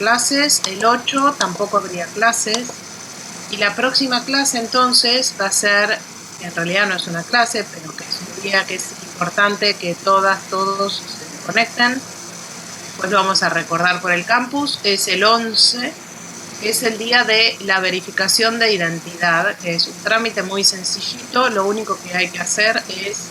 clases, el 8 tampoco habría clases, y la próxima clase entonces va a ser, en realidad no es una clase, pero que es un día que es importante que todos se conecten. Después lo vamos a recordar por el campus, es el 11, que es el día de la verificación de identidad, que es un trámite muy sencillito. Lo único que hay que hacer es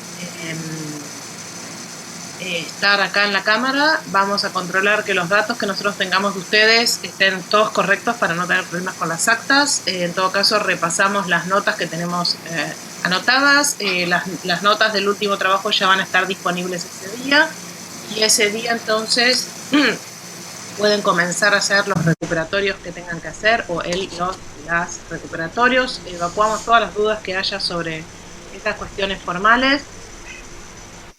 estar acá en la cámara. Vamos a controlar que los datos que nosotros tengamos de ustedes estén todos correctos para no tener problemas con las actas. En todo caso, repasamos las notas que tenemos anotadas. Las notas del último trabajo ya van a estar disponibles ese día, y ese día entonces pueden comenzar a hacer los recuperatorios que tengan que hacer, o las recuperatorios. Evacuamos todas las dudas que haya sobre estas cuestiones formales.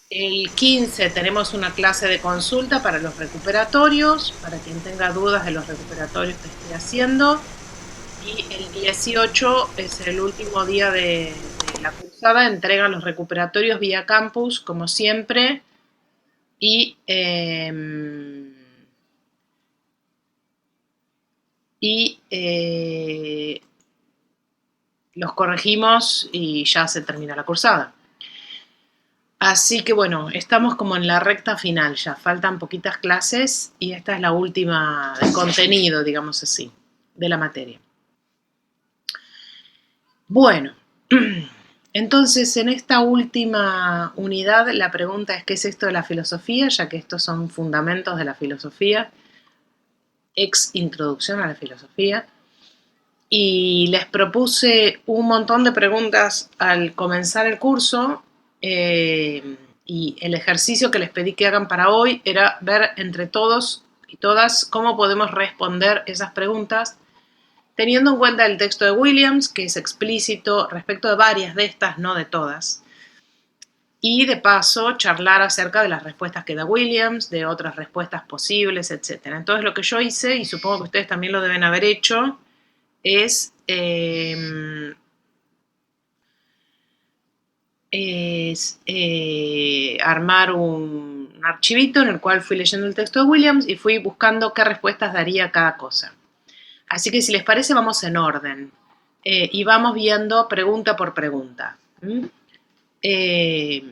El 15 tenemos una clase de consulta para los recuperatorios, para quien tenga dudas de los recuperatorios que esté haciendo. Y el 18 es el último día de la cursada, entregan los recuperatorios vía campus, como siempre, y los corregimos y ya se termina la cursada. Así que bueno, estamos como en la recta final ya, faltan poquitas clases y esta es la última de contenido, digamos así, de la materia. Bueno, entonces en esta última unidad la pregunta es: ¿qué es esto de la filosofía? Ya que estos son fundamentos de la filosofía, ex introducción a la filosofía. Y les propuse un montón de preguntas al comenzar el curso, y el ejercicio que les pedí que hagan para hoy era ver entre todos y todas cómo podemos responder esas preguntas, teniendo en cuenta el texto de Williams, que es explícito respecto de varias de estas, no de todas, y de paso charlar acerca de las respuestas que da Williams, de otras respuestas posibles, etc. Entonces lo que yo hice, y supongo que ustedes también lo deben haber hecho, es armar un archivito en el cual fui leyendo el texto de Williams y fui buscando qué respuestas daría cada cosa. Así que si les parece vamos en orden, y vamos viendo pregunta por pregunta. Entonces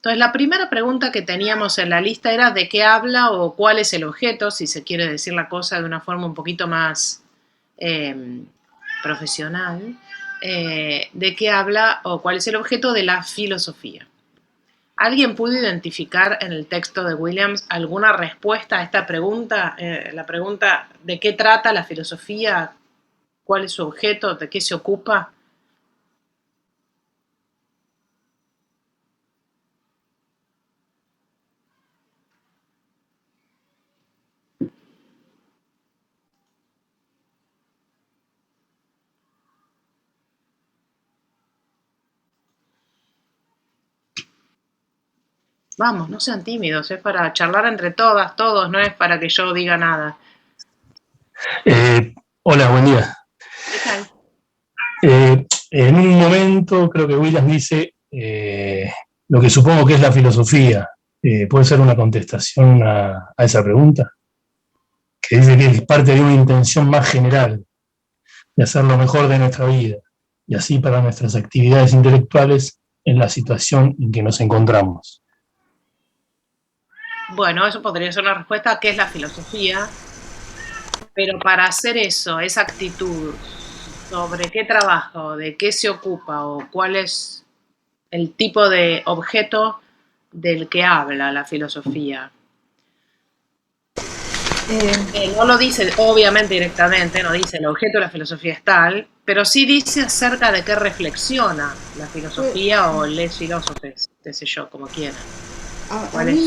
la primera pregunta que teníamos en la lista era ¿de qué habla o cuál es el objeto? Si se quiere decir la cosa de una forma un poquito más profesional, ¿de qué habla o cuál es el objeto de la filosofía? ¿Alguien pudo identificar en el texto de Williams alguna respuesta a esta pregunta? La pregunta ¿de qué trata la filosofía? ¿Cuál es su objeto? ¿De qué se ocupa? Vamos, no sean tímidos, es para charlar entre todas, todos, no es para que yo diga nada. Hola, buen día. ¿Qué tal? En un momento creo que Williams dice lo que supongo que es la filosofía. ¿Puede ser una contestación a esa pregunta? Que dice que es parte de una intención más general de hacer lo mejor de nuestra vida y así para nuestras actividades intelectuales en la situación en que nos encontramos. Bueno, eso podría ser una respuesta a qué es la filosofía, pero para hacer eso, esa actitud, sobre qué trabaja o de qué se ocupa o cuál es el tipo de objeto del que habla la filosofía. No lo dice obviamente directamente, no dice el objeto de la filosofía es tal, pero sí dice acerca de qué reflexiona la filosofía o les filósofes, qué sé yo, como quieran. ¿Cuál es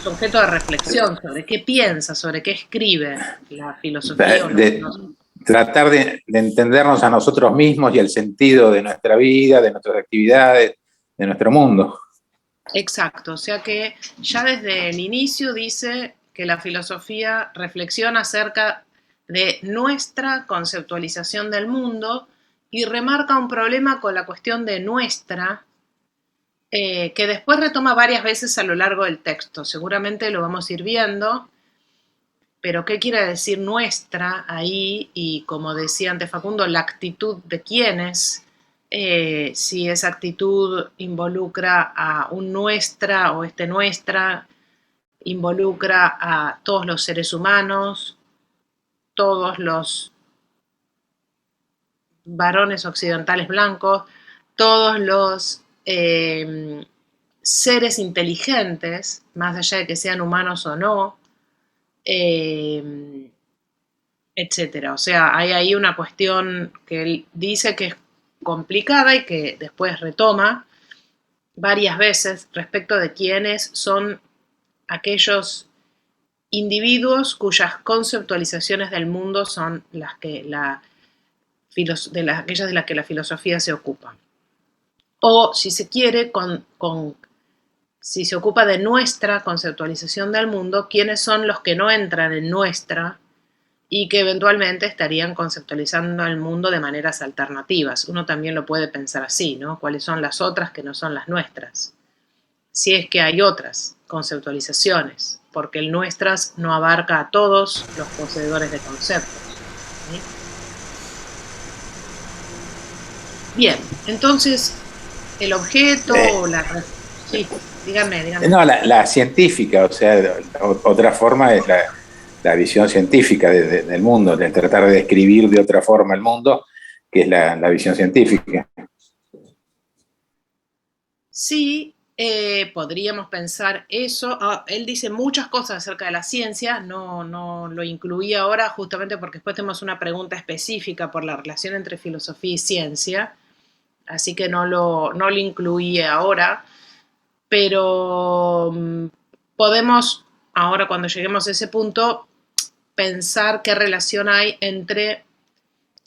su objeto de reflexión? ¿Sobre qué piensa? ¿Sobre qué escribe la filosofía? Tratar de entendernos a nosotros mismos y el sentido de nuestra vida, de nuestras actividades, de nuestro mundo. Exacto, o sea que ya desde el inicio dice que la filosofía reflexiona acerca de nuestra conceptualización del mundo y remarca un problema con la cuestión de nuestra, que después retoma varias veces a lo largo del texto. Seguramente lo vamos a ir viendo, Pero ¿qué quiere decir nuestra ahí? Y como decía antes Facundo, la actitud de quiénes, si esa actitud involucra a un nuestra o nuestra, involucra a todos los seres humanos, todos los varones occidentales blancos, todos los seres inteligentes, más allá de que sean humanos o no, etcétera. O sea, hay ahí una cuestión que él dice que es complicada y que después retoma varias veces respecto de quiénes son aquellos individuos cuyas conceptualizaciones del mundo son las que aquellas de las que la filosofía se ocupa. O, si se quiere, si se ocupa de nuestra conceptualización del mundo, quiénes son los que no entran en nuestra y que eventualmente estarían conceptualizando el mundo de maneras alternativas. Uno también lo puede pensar así, ¿no? ¿Cuáles son las otras que no son las nuestras? Si es que hay otras conceptualizaciones, porque el nuestras no abarca a todos los poseedores de conceptos, ¿sí? Bien, entonces, el objeto o sí, dígame. No, la científica, o sea, otra forma es la visión científica del mundo, de tratar de describir de otra forma el mundo, que es la visión científica. Sí, podríamos pensar eso. Él dice muchas cosas acerca de la ciencia, no lo incluí ahora justamente porque después tenemos una pregunta específica por la relación entre filosofía y ciencia, así que no lo incluí ahora, pero podemos, ahora cuando lleguemos a ese punto, pensar qué relación hay entre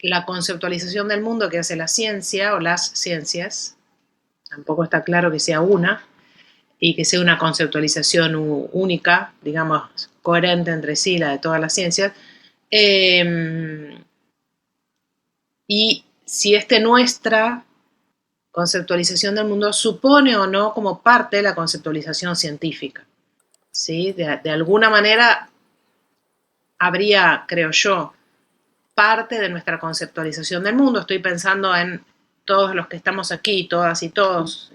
la conceptualización del mundo que hace la ciencia o las ciencias, tampoco está claro que sea una, y que sea una conceptualización única, digamos, coherente entre sí, la de todas las ciencias, y si nuestra conceptualización del mundo supone o no como parte de la conceptualización científica, ¿sí? De alguna manera habría, creo yo, parte de nuestra conceptualización del mundo. Estoy pensando en todos los que estamos aquí, todas y todos,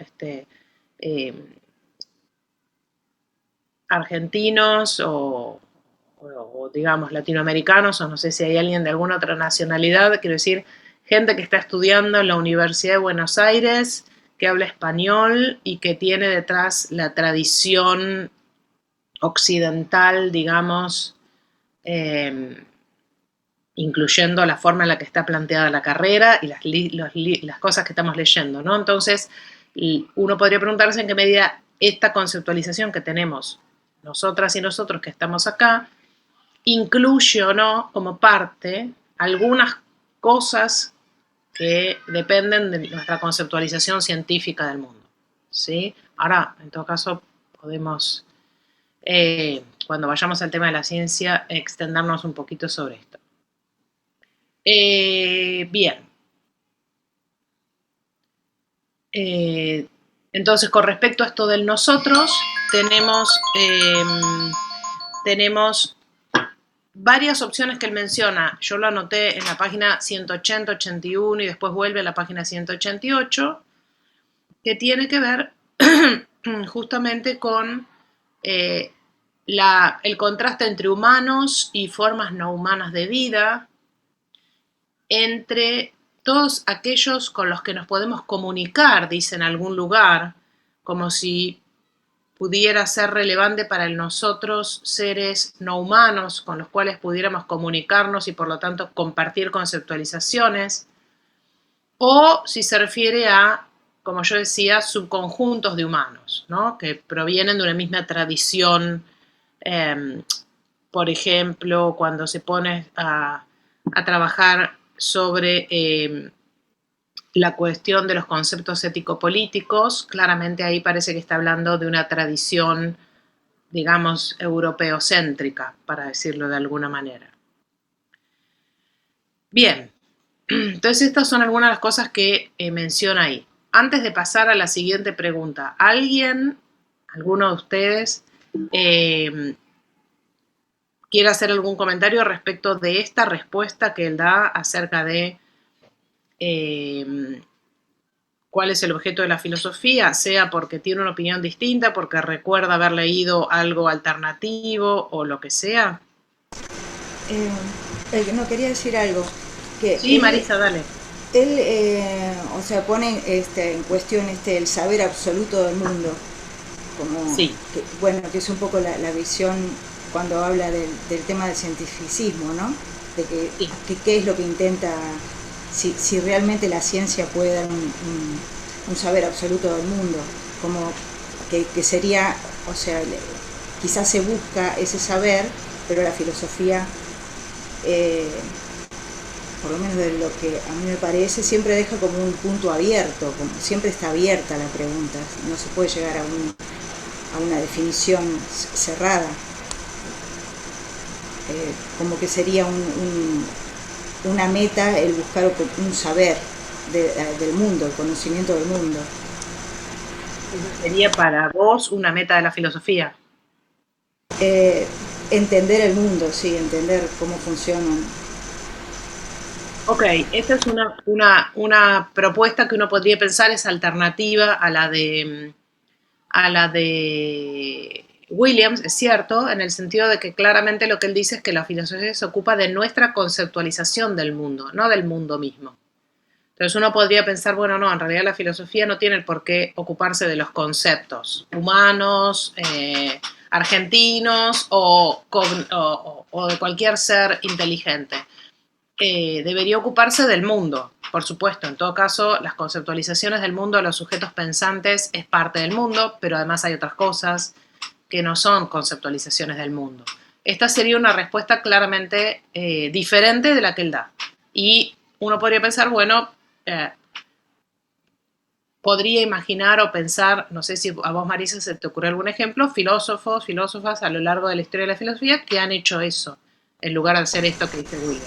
argentinos o digamos latinoamericanos, o no sé si hay alguien de alguna otra nacionalidad, quiero decir, gente que está estudiando en la Universidad de Buenos Aires, que habla español y que tiene detrás la tradición occidental, digamos, incluyendo la forma en la que está planteada la carrera y las cosas que estamos leyendo, ¿no? Entonces, uno podría preguntarse en qué medida esta conceptualización que tenemos nosotras y nosotros que estamos acá incluye o no como parte algunas cosas que dependen de nuestra conceptualización científica del mundo, ¿sí? Ahora, en todo caso, podemos, cuando vayamos al tema de la ciencia, extendernos un poquito sobre esto. Bien. Entonces, con respecto a esto del nosotros, tenemos varias opciones que él menciona. Yo lo anoté en la página 180, 81 y después vuelve a la página 188, que tiene que ver justamente con el contraste entre humanos y formas no humanas de vida, entre todos aquellos con los que nos podemos comunicar, dice en algún lugar, como si pudiera ser relevante para nosotros seres no humanos con los cuales pudiéramos comunicarnos y por lo tanto compartir conceptualizaciones, o si se refiere a, como yo decía, subconjuntos de humanos, ¿no? Que provienen de una misma tradición. Por ejemplo, cuando se pone a trabajar sobre la cuestión de los conceptos ético-políticos, claramente ahí parece que está hablando de una tradición, digamos, europeocéntrica, para decirlo de alguna manera. Bien, entonces estas son algunas de las cosas que menciona ahí. Antes de pasar a la siguiente pregunta, alguno de ustedes quiere hacer algún comentario respecto de esta respuesta que él da acerca de cuál es el objeto de la filosofía, sea porque tiene una opinión distinta, porque recuerda haber leído algo alternativo o lo que sea. No, quería decir algo. Que sí, Marisa, dale. Él, o sea, pone en cuestión el saber absoluto del mundo. Como sí. Que, bueno, que es un poco la visión cuando habla del tema del cientificismo, ¿no? De que qué es lo que intenta, si realmente la ciencia puede dar un saber absoluto del mundo, como que sería, o sea, quizás se busca ese saber, pero la filosofía, por lo menos de lo que a mí me parece, siempre deja como un punto abierto, como siempre está abierta la pregunta, no se puede llegar a una definición cerrada. Como que sería una meta el buscar un saber del mundo, el conocimiento del mundo. ¿Sería para vos una meta de la filosofía? Entender el mundo, sí, entender cómo funcionan. Ok, esta es una propuesta que uno podría pensar, es alternativa a la de Williams, es cierto, en el sentido de que claramente lo que él dice es que la filosofía se ocupa de nuestra conceptualización del mundo, no del mundo mismo. Entonces uno podría pensar, bueno, no, en realidad la filosofía no tiene por qué ocuparse de los conceptos humanos, argentinos o de cualquier ser inteligente. Debería ocuparse del mundo, por supuesto. En todo caso, las conceptualizaciones del mundo de los sujetos pensantes es parte del mundo, pero además hay otras cosas que no son conceptualizaciones del mundo. Esta sería una respuesta claramente diferente de la que él da. Y uno podría pensar, bueno, podría imaginar o pensar, no sé si a vos, Marisa, se te ocurre algún ejemplo, filósofos, filósofas a lo largo de la historia de la filosofía que han hecho eso, en lugar de hacer esto que dice William.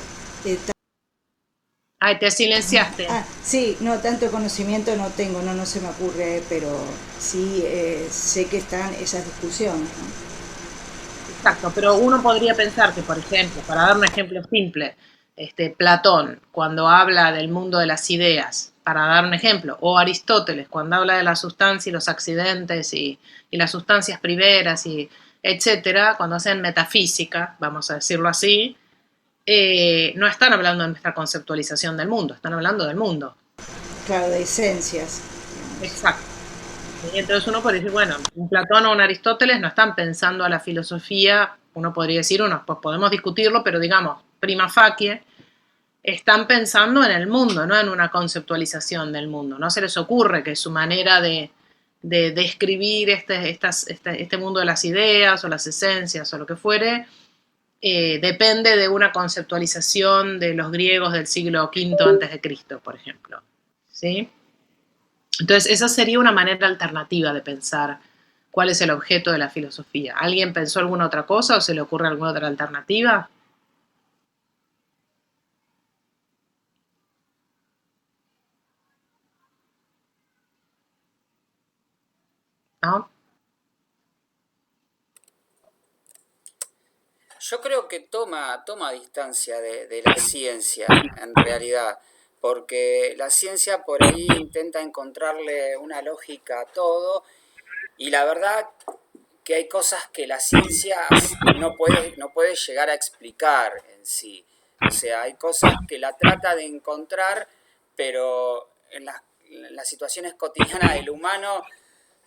Ay, te silenciaste. Sí, no, tanto conocimiento no tengo, no se me ocurre, pero sí sé que están esas discusiones, ¿no? Exacto, pero uno podría pensar que, por ejemplo, para dar un ejemplo simple, Platón, cuando habla del mundo de las ideas, para dar un ejemplo, o Aristóteles, cuando habla de la sustancia y los accidentes y las sustancias primeras, y etcétera, cuando hacen metafísica, vamos a decirlo así, no están hablando de nuestra conceptualización del mundo, están hablando del mundo. Claro, de esencias. Exacto. Y entonces uno podría decir, bueno, un Platón o un Aristóteles no están pensando a la filosofía, uno podría decir, pues podemos discutirlo, pero digamos, prima facie, están pensando en el mundo, no en una conceptualización del mundo. No se les ocurre que su manera de describir este mundo de las ideas o las esencias o lo que fuere, depende de una conceptualización de los griegos del siglo V antes de Cristo, por ejemplo. ¿Sí? Entonces, esa sería una manera alternativa de pensar cuál es el objeto de la filosofía. ¿Alguien pensó alguna otra cosa o se le ocurre alguna otra alternativa? ¿No? Yo creo que toma distancia de la ciencia, en realidad, porque la ciencia por ahí intenta encontrarle una lógica a todo, y la verdad que hay cosas que la ciencia no puede llegar a explicar en sí. O sea, hay cosas que la trata de encontrar, pero en las situaciones cotidianas del humano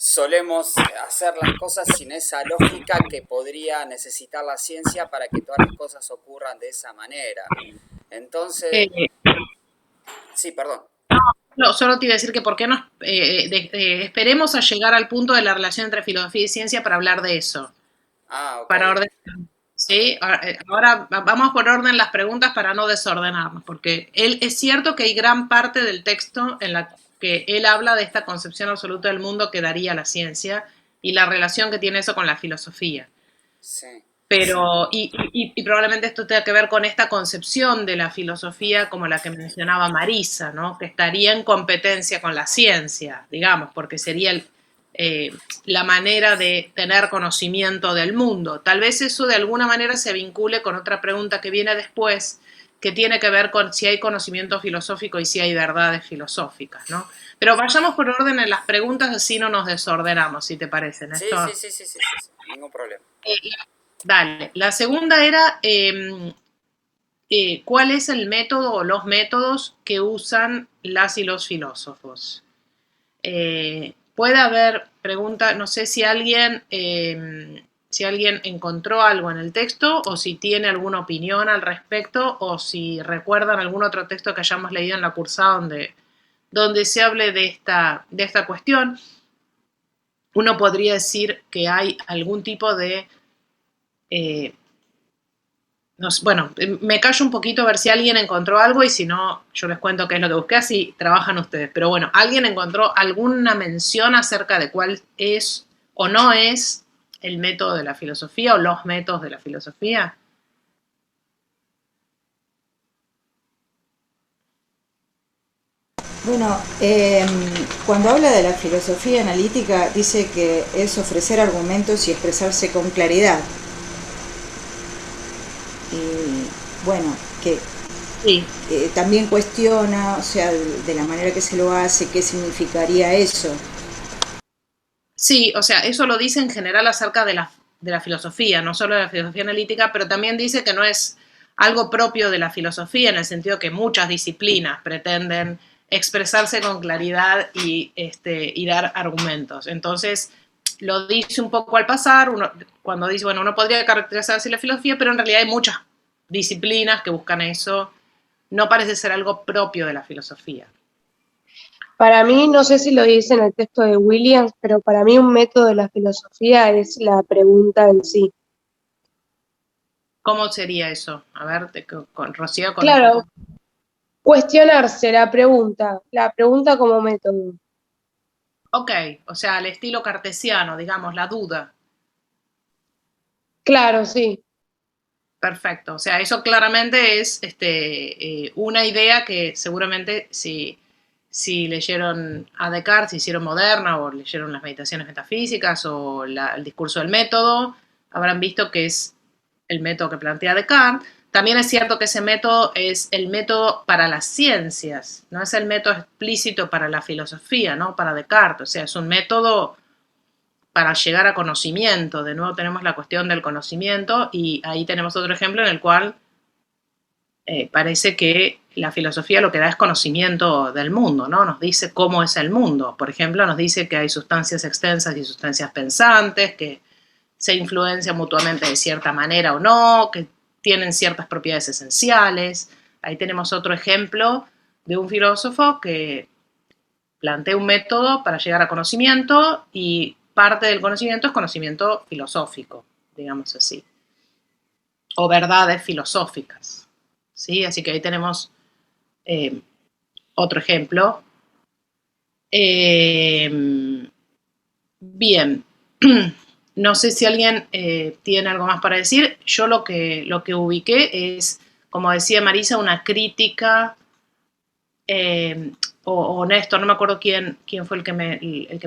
solemos hacer las cosas sin esa lógica que podría necesitar la ciencia para que todas las cosas ocurran de esa manera. Entonces, sí, perdón. No, solo te iba a decir que por qué no esperemos a llegar al punto de la relación entre filosofía y ciencia para hablar de eso. Ah, ok. Para ordenar. ¿Sí? Ahora vamos por orden las preguntas para no desordenarnos, porque es cierto que hay gran parte del texto en la que él habla de esta concepción absoluta del mundo que daría la ciencia y la relación que tiene eso con la filosofía. Sí. Pero, y probablemente esto tenga que ver con esta concepción de la filosofía como la que mencionaba Marisa, ¿no? Que estaría en competencia con la ciencia, digamos, porque sería la manera de tener conocimiento del mundo. Tal vez eso de alguna manera se vincule con otra pregunta que viene después, que tiene que ver con si hay conocimiento filosófico y si hay verdades filosóficas, ¿no? Pero vayamos por orden en las preguntas, así no nos desordenamos, si te parece, Néstor. Sí, ningún problema. Dale. La segunda era, ¿cuál es el método o los métodos que usan las y los filósofos? Puede haber pregunta, no sé si alguien encontró algo en el texto o si tiene alguna opinión al respecto o si recuerdan algún otro texto que hayamos leído en la cursada donde se hable de esta cuestión. Uno podría decir que hay algún tipo de... bueno, me callo un poquito a ver si alguien encontró algo y si no, yo les cuento qué es lo que busqué, así trabajan ustedes. Pero bueno, ¿alguien encontró alguna mención acerca de cuál es o no es el método de la filosofía o los métodos de la filosofía? Bueno, cuando habla de la filosofía analítica dice que es ofrecer argumentos y expresarse con claridad. Y bueno, que Sí. también cuestiona, o sea, de la manera que se lo hace, qué significaría eso. Sí, o sea, eso lo dice en general acerca de la filosofía, no solo de la filosofía analítica, pero también dice que no es algo propio de la filosofía, en el sentido que muchas disciplinas pretenden expresarse con claridad y dar argumentos. Entonces, lo dice un poco al pasar, cuando dice, bueno, uno podría caracterizar así la filosofía, pero en realidad hay muchas disciplinas que buscan eso. No parece ser algo propio de la filosofía. Para mí, no sé si lo dice en el texto de Williams, pero para mí un método de la filosofía es la pregunta en sí. ¿Cómo sería eso? A ver, con Rocío, con Claro, cuestionarse la pregunta como método. Ok, o sea, al estilo cartesiano, digamos, la duda. Claro, sí. Perfecto. O sea, eso claramente es una idea que seguramente si leyeron a Descartes, si hicieron Moderna o leyeron las meditaciones metafísicas o el discurso del método, habrán visto que es el método que plantea Descartes. También es cierto que ese método es el método para las ciencias, no es el método explícito para la filosofía, ¿no? Para Descartes. O sea, es un método para llegar a conocimiento. De nuevo tenemos la cuestión del conocimiento y ahí tenemos otro ejemplo en el cual parece que la filosofía lo que da es conocimiento del mundo, ¿no? Nos dice cómo es el mundo. Por ejemplo, nos dice que hay sustancias extensas y sustancias pensantes, que se influencian mutuamente de cierta manera o no, que tienen ciertas propiedades esenciales. Ahí tenemos otro ejemplo de un filósofo que plantea un método para llegar a conocimiento y parte del conocimiento es conocimiento filosófico, digamos así, o verdades filosóficas, ¿sí? Así que ahí tenemos otro ejemplo. Bien, no sé si alguien tiene algo más para decir. Yo lo que ubiqué es, como decía Marisa, una crítica, o Néstor, no me acuerdo quién fue el que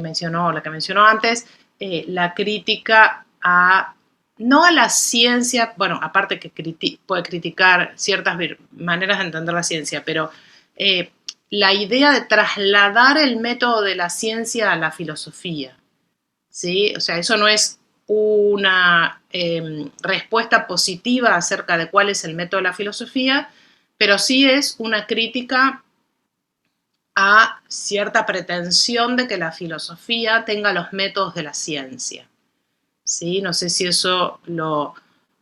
mencionó, la que mencionó antes, la crítica no a la ciencia, bueno, aparte que puede criticar ciertas maneras de entender la ciencia, pero la idea de trasladar el método de la ciencia a la filosofía, ¿sí? O sea, eso no es una respuesta positiva acerca de cuál es el método de la filosofía, pero sí es una crítica a cierta pretensión de que la filosofía tenga los métodos de la ciencia. ¿Sí? No sé si eso lo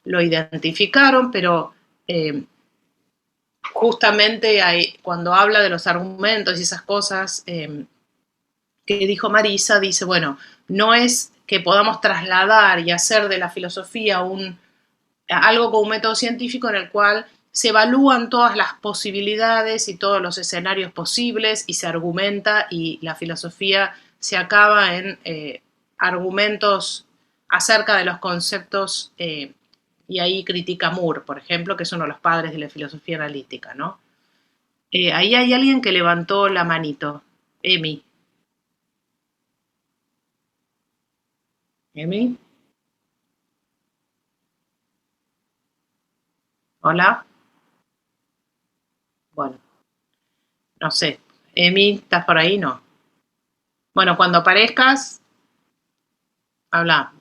identificaron, pero justamente cuando habla de los argumentos y esas cosas que dijo Marisa, dice, bueno, no es que podamos trasladar y hacer de la filosofía algo como un método científico en el cual se evalúan todas las posibilidades y todos los escenarios posibles y se argumenta y la filosofía se acaba en argumentos acerca de los conceptos y ahí critica Moore, por ejemplo, que es uno de los padres de la filosofía analítica, ¿no? Ahí hay alguien que levantó la manito. Emi. Emi. Hola. Bueno, no sé. Emi, ¿estás por ahí? No. Bueno, cuando aparezcas, habla.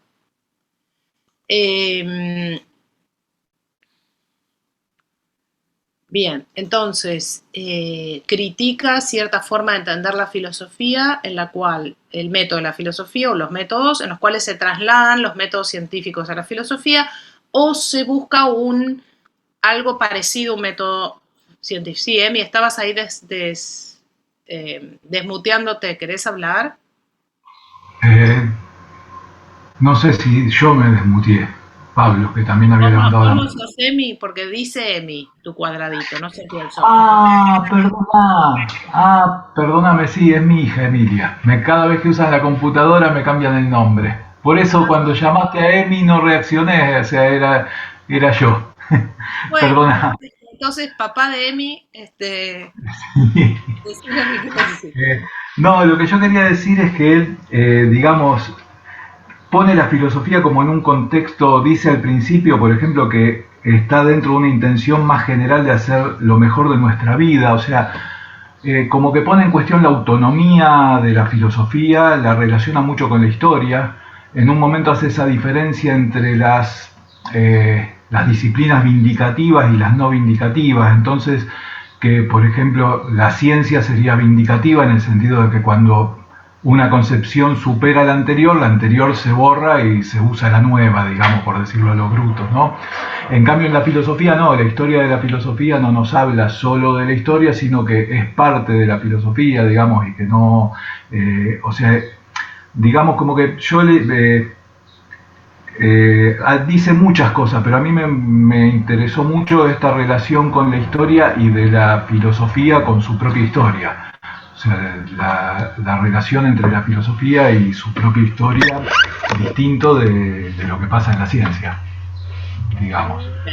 Bien, entonces, critica cierta forma de entender la filosofía en la cual el método de la filosofía o los métodos en los cuales se trasladan los métodos científicos a la filosofía o se busca algo parecido a un método científico. Sí, Emi, estabas ahí desmuteándote, ¿querés hablar? No sé si yo me desmuteé. Pablo, que también había levantado la mano. ¿Cómo sos Emi? Porque dice Emi, tu cuadradito, no sé quién sos. Perdóname, sí, es mi hija Emilia. Cada vez que usan la computadora me cambian el nombre. Por eso cuando llamaste a Emi no reaccioné, o sea, era yo. Bueno, Perdona. entonces papá de Emi, decí lo que quieras decir. No, lo que yo quería decir es que él, digamos, pone la filosofía como en un contexto, dice al principio, por ejemplo, que está dentro de una intención más general de hacer lo mejor de nuestra vida, o sea, como que pone en cuestión la autonomía de la filosofía, la relaciona mucho con la historia, en un momento hace esa diferencia entre las disciplinas vindicativas y las no vindicativas, entonces que por ejemplo la ciencia sería vindicativa en el sentido de que cuando una concepción supera la anterior se borra y se usa la nueva, digamos, por decirlo a lo bruto, ¿no? En cambio, en la filosofía no, la historia de la filosofía no nos habla solo de la historia, sino que es parte de la filosofía, digamos, y que no, o sea, digamos como que dice muchas cosas, pero a mí me interesó mucho esta relación con la historia y de la filosofía con su propia historia. O sea, la relación entre la filosofía y su propia historia, distinto de lo que pasa en la ciencia, digamos. Sí.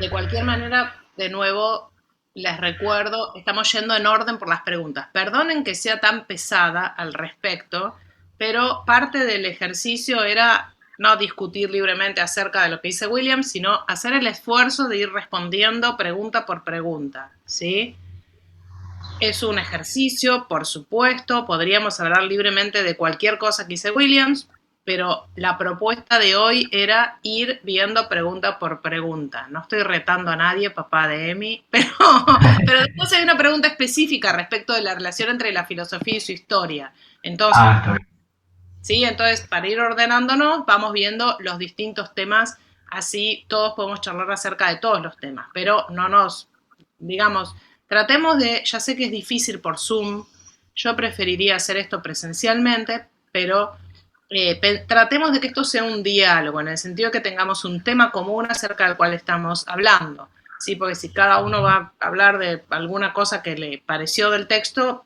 De cualquier manera, de nuevo, les recuerdo, estamos yendo en orden por las preguntas. Perdonen que sea tan pesada al respecto, pero parte del ejercicio era no discutir libremente acerca de lo que dice Williams, sino hacer el esfuerzo de ir respondiendo pregunta por pregunta, ¿sí? Es un ejercicio, por supuesto, podríamos hablar libremente de cualquier cosa que dice Williams, pero la propuesta de hoy era ir viendo pregunta por pregunta. No estoy retando a nadie, papá de Emi, pero después hay una pregunta específica respecto de la relación entre la filosofía y su historia. Entonces, Está bien. ¿sí? Entonces, para ir ordenándonos, vamos viendo los distintos temas, así todos podemos charlar acerca de todos los temas, pero no nos, digamos, tratemos de, ya sé que es difícil por Zoom, yo preferiría hacer esto presencialmente, pero tratemos de que esto sea un diálogo, en el sentido de que tengamos un tema común acerca del cual estamos hablando, ¿sí? Porque si cada uno va a hablar de alguna cosa que le pareció del texto,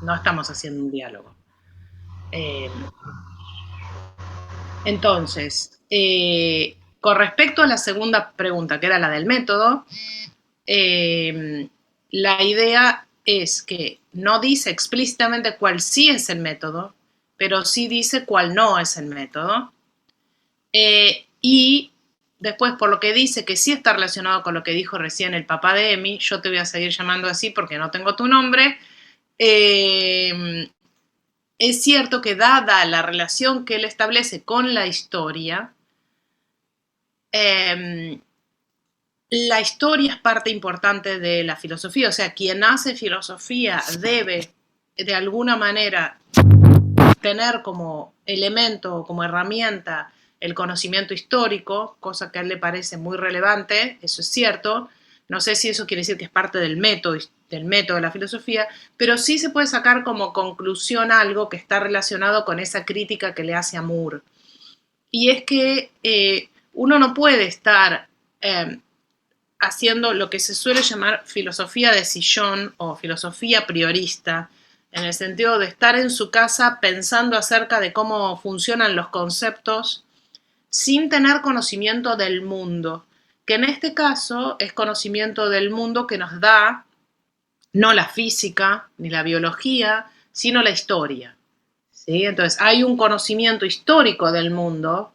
no estamos haciendo un diálogo. Entonces, con respecto a la segunda pregunta, que era la del método, la idea es que no dice explícitamente cuál sí es el método, pero sí dice cuál no es el método. Y después, por lo que dice que sí está relacionado con lo que dijo recién el papá de Emi, yo te voy a seguir llamando así porque no tengo tu nombre. Es cierto que dada la relación que él establece con la historia, la historia es parte importante de la filosofía, o sea, quien hace filosofía debe de alguna manera tener como elemento, como herramienta, el conocimiento histórico, cosa que a él le parece muy relevante, eso es cierto. No sé si eso quiere decir que es parte del método de la filosofía, pero sí se puede sacar como conclusión algo que está relacionado con esa crítica que le hace a Moore. Y es que uno no puede estar haciendo lo que se suele llamar filosofía de sillón o filosofía priorista, en el sentido de estar en su casa pensando acerca de cómo funcionan los conceptos sin tener conocimiento del mundo, que en este caso es conocimiento del mundo que nos da no la física ni la biología, sino la historia. ¿sí? Entonces, hay un conocimiento histórico del mundo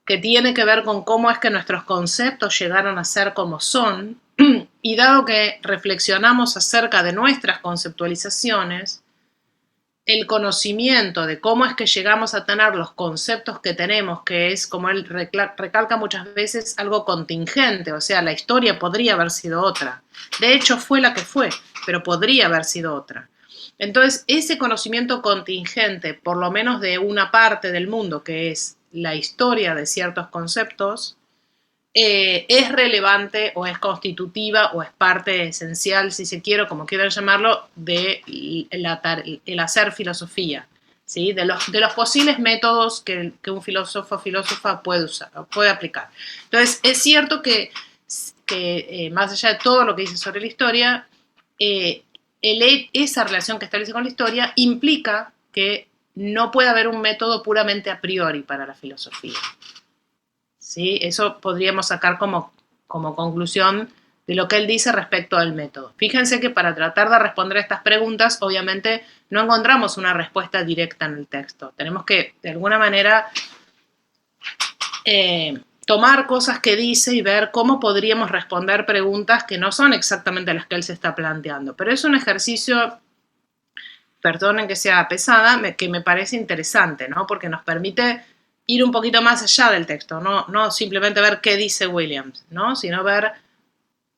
que tiene que ver con cómo es que nuestros conceptos llegaron a ser como son, y dado que reflexionamos acerca de nuestras conceptualizaciones, el conocimiento de cómo es que llegamos a tener los conceptos que tenemos, que es, como él recalca muchas veces, algo contingente, o sea, la historia podría haber sido otra. De hecho, fue la que fue, pero podría haber sido otra. Entonces, ese conocimiento contingente, por lo menos de una parte del mundo, que es la historia de ciertos conceptos, es relevante o es constitutiva o es parte esencial, si se quiere, como quieran llamarlo, de el hacer filosofía, ¿sí? De los posibles métodos que un filósofo o filósofa puede usar, puede aplicar. Entonces, es cierto que más allá de todo lo que dice sobre la historia, esa relación que establece con la historia implica que no puede haber un método puramente a priori para la filosofía. ¿Sí? Eso podríamos sacar como conclusión de lo que él dice respecto al método. Fíjense que para tratar de responder a estas preguntas, obviamente no encontramos una respuesta directa en el texto. Tenemos que, de alguna manera, tomar cosas que dice y ver cómo podríamos responder preguntas que no son exactamente las que él se está planteando. Pero es un ejercicio, perdonen que sea pesada, que me parece interesante, ¿no? Porque nos permite ir un poquito más allá del texto, no simplemente ver qué dice Williams, ¿no? Sino ver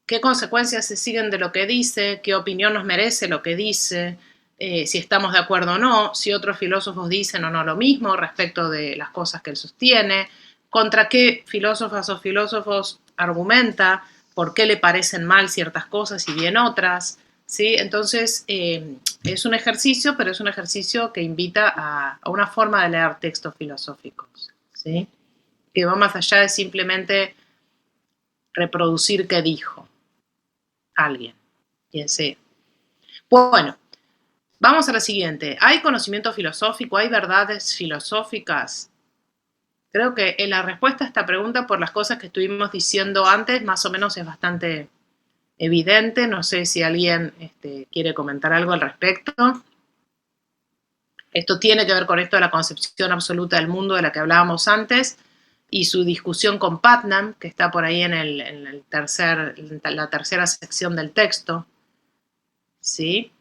qué consecuencias se siguen de lo que dice, qué opinión nos merece lo que dice, si estamos de acuerdo o no, si otros filósofos dicen o no lo mismo respecto de las cosas que él sostiene, contra qué filósofas o filósofos argumenta, por qué le parecen mal ciertas cosas y bien otras, ¿sí? Entonces, es un ejercicio, pero es un ejercicio que invita a una forma de leer textos filosóficos, ¿sí? Que va más allá de simplemente reproducir qué dijo alguien, quien sea. Bueno, vamos a la siguiente. ¿Hay conocimiento filosófico? ¿Hay verdades filosóficas? Creo que la respuesta a esta pregunta, por las cosas que estuvimos diciendo antes, más o menos es bastante evidente. No sé si alguien quiere comentar algo al respecto. Esto tiene que ver con esto de la concepción absoluta del mundo de la que hablábamos antes y su discusión con Putnam, que está por ahí en la tercera sección del texto. ¿Sí?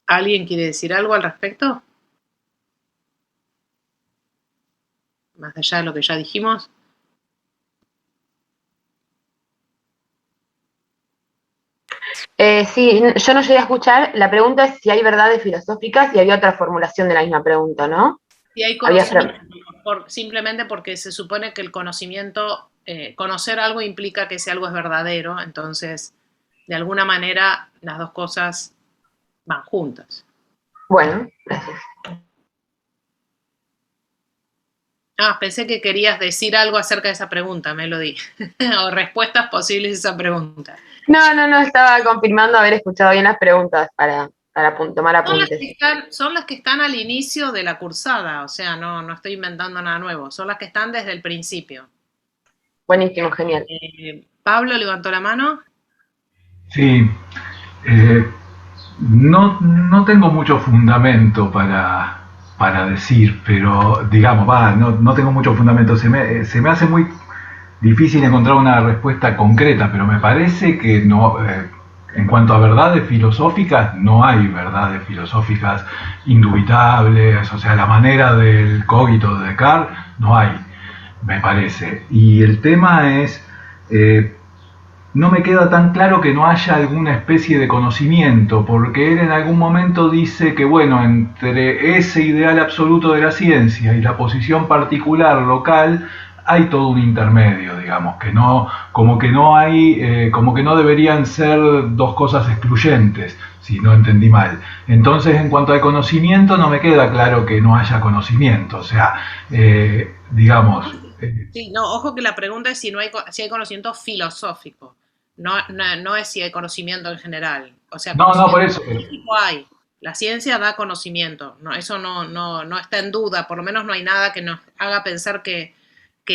¿Alguien quiere decir algo al respecto? Más allá de lo que ya dijimos. Sí, yo no llegué a escuchar. La pregunta es si hay verdades filosóficas y había otra formulación de la misma pregunta, ¿no? Si hay conocimiento, simplemente porque se supone que el conocimiento, conocer algo implica que ese algo es verdadero, entonces, de alguna manera, las dos cosas van juntas. Bueno, gracias. Pensé que querías decir algo acerca de esa pregunta, Melody, o respuestas posibles a esa pregunta. No, estaba confirmando haber escuchado bien las preguntas para tomar apuntes. Son las que están al inicio de la cursada, o sea, no estoy inventando nada nuevo, son las que están desde el principio. Buenísimo, genial. Pablo levantó la mano. Sí, no tengo mucho fundamento para decir, pero digamos, no tengo mucho fundamento. Se me hace muy difícil encontrar una respuesta concreta, pero me parece que no, en cuanto a verdades filosóficas, no hay verdades filosóficas indubitables, o sea, la manera del cogito de Descartes no hay, me parece. Y el tema es, no me queda tan claro que no haya alguna especie de conocimiento, porque él en algún momento dice que, bueno, entre ese ideal absoluto de la ciencia y la posición particular local, hay todo un intermedio, digamos, que no, como que no hay, como que no deberían ser dos cosas excluyentes, si no entendí mal. Entonces, en cuanto al conocimiento, no me queda claro que no haya conocimiento, o sea, digamos... Sí, no, ojo que la pregunta es si hay conocimiento filosófico, no es si hay conocimiento en general. O sea, no, por eso. Hay. La ciencia da conocimiento, eso no está en duda, por lo menos no hay nada que nos haga pensar que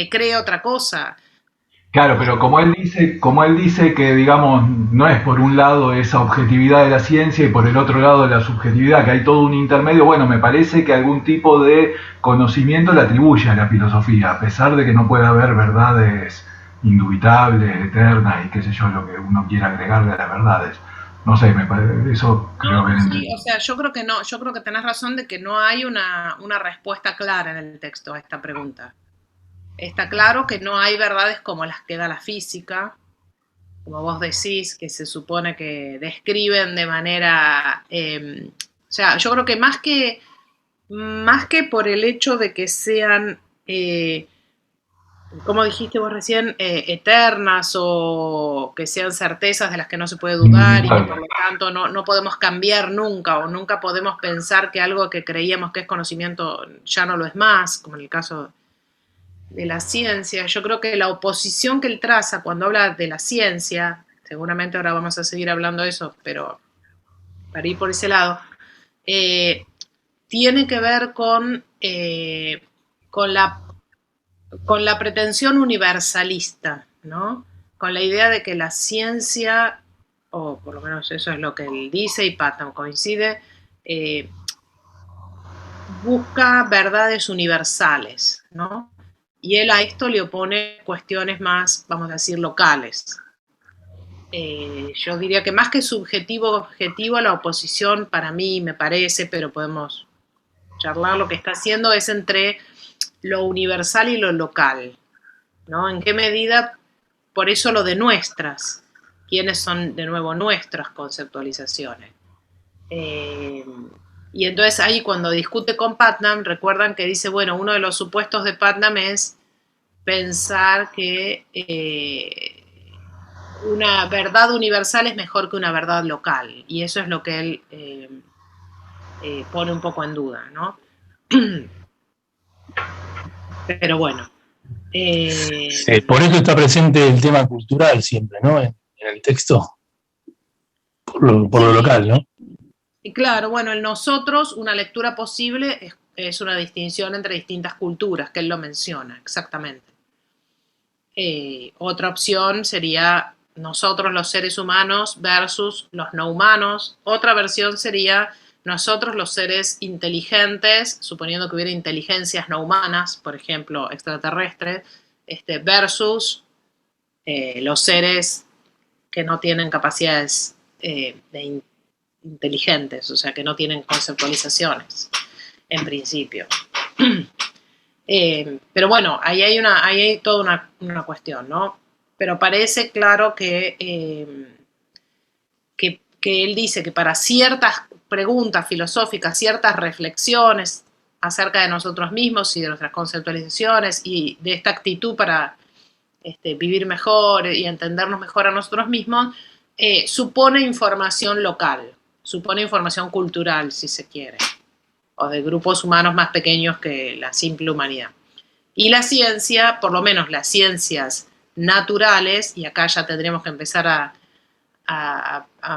cree otra cosa. Claro, pero como él dice que, digamos, no es por un lado esa objetividad de la ciencia y por el otro lado la subjetividad, que hay todo un intermedio, bueno, me parece que algún tipo de conocimiento le atribuye a la filosofía, a pesar de que no puede haber verdades indubitables, eternas y qué sé yo, lo que uno quiera agregarle a las verdades. No sé, eso creo que No, lo sí, entendí. o sea, yo creo que no, yo creo que tenés razón de que no hay una respuesta clara en el texto a esta pregunta. Está claro que no hay verdades como las que da la física, como vos decís, que se supone que describen de manera, o sea, yo creo que más que por el hecho de que sean, como dijiste vos recién, eternas o que sean certezas de las que no se puede dudar y que por Indubitable. lo tanto no podemos cambiar nunca o nunca podemos pensar que algo que creíamos que es conocimiento ya no lo es más, como en el caso de la ciencia. Yo creo que la oposición que él traza cuando habla de la ciencia, seguramente ahora vamos a seguir hablando de eso, pero para ir por ese lado, eh, tiene que ver con, la, con la pretensión universalista, ¿no? Con la idea de que la ciencia, o por lo menos eso es lo que él dice y Putnam coincide, eh, busca verdades universales, ¿no? Y él a esto le opone cuestiones más, vamos a decir, locales. Yo diría que más que subjetivo objetivo, la oposición para mí me parece, pero podemos charlar, lo que está haciendo es entre lo universal y lo local, ¿no? ¿En qué medida? Por eso lo de nuestras, quiénes son de nuevo nuestras conceptualizaciones. Eh, y entonces ahí cuando discute con Putnam, recuerdan que dice, bueno, uno de los supuestos de Putnam es pensar que una verdad universal es mejor que una verdad local. Y eso es lo que él pone un poco en duda, ¿no? Pero bueno. Por eso está presente el tema cultural siempre, ¿no? En el texto, por lo Sí, local, ¿no? y claro, bueno, en nosotros una lectura posible es una distinción entre distintas culturas, que él lo menciona, exactamente. Otra opción sería nosotros los seres humanos versus los no humanos. Otra versión sería nosotros los seres inteligentes, suponiendo que hubiera inteligencias no humanas, por ejemplo, extraterrestres, versus los seres que no tienen capacidades inteligentes, o sea, que no tienen conceptualizaciones, en principio. Pero bueno, ahí hay toda una cuestión, ¿no? Pero parece claro que él dice que para ciertas preguntas filosóficas, ciertas reflexiones acerca de nosotros mismos y de nuestras conceptualizaciones y de esta actitud para vivir mejor y entendernos mejor a nosotros mismos, supone información local, supone información cultural, si se quiere, o de grupos humanos más pequeños que la simple humanidad. Y la ciencia, por lo menos las ciencias naturales, y acá ya tendremos que empezar a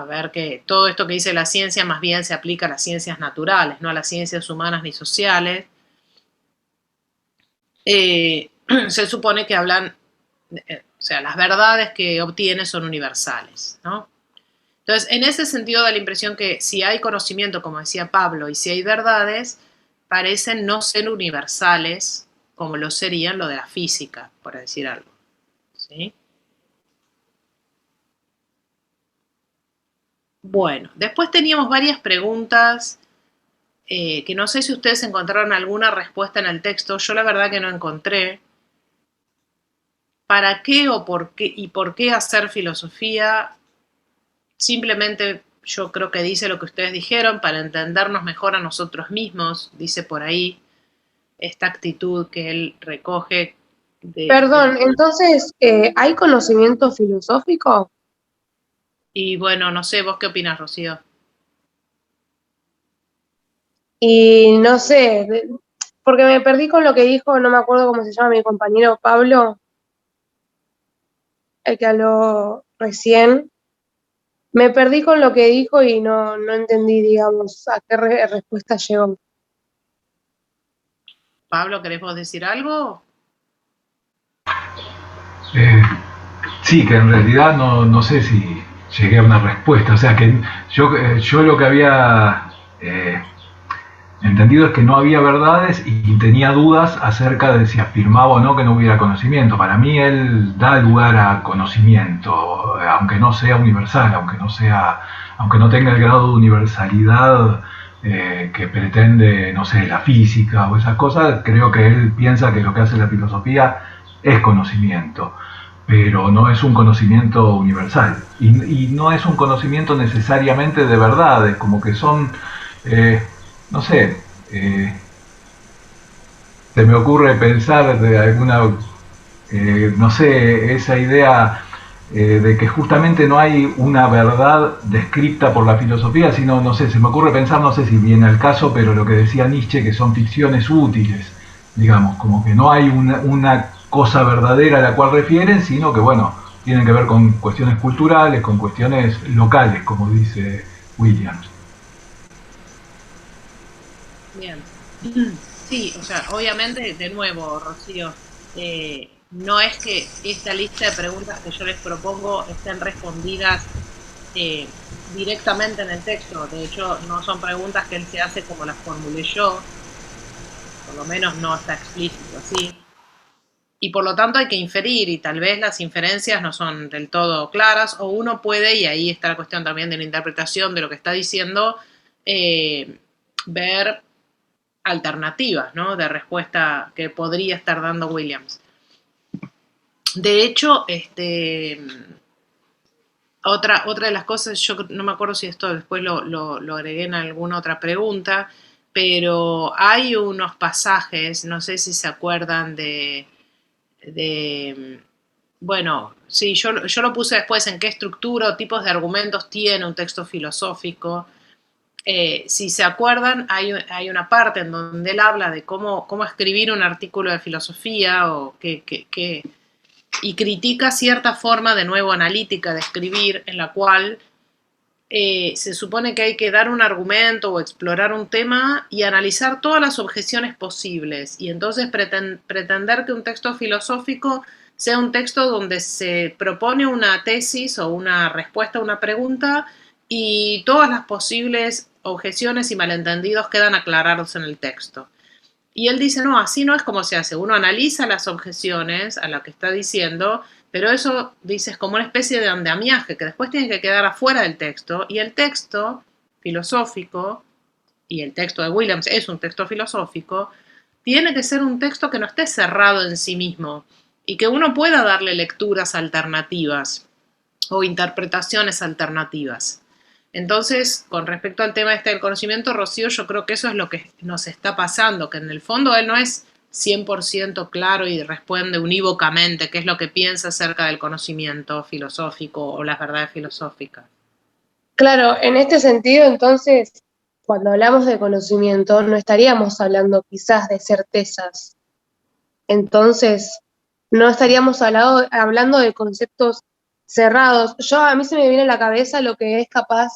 ver que todo esto que dice la ciencia más bien se aplica a las ciencias naturales, no a las ciencias humanas ni sociales, se supone que hablan, o sea, las verdades que obtiene son universales, ¿no? Entonces, en ese sentido da la impresión que si hay conocimiento, como decía Pablo, y si hay verdades, parecen no ser universales como lo serían lo de la física, por decir algo. ¿Sí? Bueno, después teníamos varias preguntas que no sé si ustedes encontraron alguna respuesta en el texto. Yo la verdad que no encontré. ¿Para qué o por qué y por qué hacer filosofía? Simplemente yo creo que dice lo que ustedes dijeron, para entendernos mejor a nosotros mismos, dice por ahí, esta actitud que él recoge Perdón, entonces, ¿hay conocimiento filosófico? y bueno, no sé, ¿vos qué opinas, Rocío? Y no sé, porque me perdí con lo que dijo, no me acuerdo cómo se llama mi compañero Pablo, el que habló recién. Me perdí con lo que dijo y no entendí, digamos, a qué respuesta llegó. Pablo, ¿querés vos decir algo? sí, que en realidad no sé si llegué a una respuesta. O sea, que yo lo que había entendido es que no había verdades y tenía dudas acerca de si afirmaba o no que no hubiera conocimiento. Para mí él da lugar a conocimiento, aunque no sea universal, aunque no tenga el grado de universalidad que pretende, no sé, la física o esas cosas. Creo que él piensa que lo que hace la filosofía es conocimiento, pero no es un conocimiento universal y no es un conocimiento necesariamente de verdades, como que son, no sé, se me ocurre pensar de alguna, no sé, esa idea de que justamente no hay una verdad descrita por la filosofía, sino, no sé, se me ocurre pensar, no sé si viene al caso, pero lo que decía Nietzsche, que son ficciones útiles, digamos, como que no hay una cosa verdadera a la cual refieren, sino que, bueno, tienen que ver con cuestiones culturales, con cuestiones locales, como dice Williams. Bien. Sí, o sea, obviamente, de nuevo, Rocío, no es que esta lista de preguntas que yo les propongo estén respondidas directamente en el texto. De hecho, no son preguntas que él se hace como las formulé yo, por lo menos no está explícito así. Y por lo tanto hay que inferir, y tal vez las inferencias no son del todo claras, o uno puede, y ahí está la cuestión también de la interpretación de lo que está diciendo, ver alternativas, ¿no?, de respuesta que podría estar dando Williams. De hecho, otra de las cosas, yo no me acuerdo si esto después lo agregué en alguna otra pregunta, pero hay unos pasajes, no sé si se acuerdan bueno, sí, yo lo puse después en qué estructura o tipos de argumentos tiene un texto filosófico. Si se acuerdan, hay una parte en donde él habla de cómo escribir un artículo de filosofía y critica cierta forma, de nuevo, analítica de escribir, en la cual se supone que hay que dar un argumento o explorar un tema y analizar todas las objeciones posibles, y entonces pretender que un texto filosófico sea un texto donde se propone una tesis o una respuesta a una pregunta y todas las posibles objeciones y malentendidos quedan aclarados en el texto. Y él dice, no, así no es como se hace. Uno analiza las objeciones a lo que está diciendo, pero eso, dice, es como una especie de andamiaje que después tiene que quedar afuera del texto, y el texto filosófico, y el texto de Williams es un texto filosófico, tiene que ser un texto que no esté cerrado en sí mismo y que uno pueda darle lecturas alternativas o interpretaciones alternativas. Entonces, con respecto al tema del conocimiento, Rocío, yo creo que eso es lo que nos está pasando, que en el fondo él no es 100% claro y responde unívocamente qué es lo que piensa acerca del conocimiento filosófico o las verdades filosóficas. Claro, en este sentido, entonces, cuando hablamos de conocimiento, no estaríamos hablando quizás de certezas. Entonces, no estaríamos hablando de conceptos cerrados. A mí se me viene a la cabeza lo que es capaz,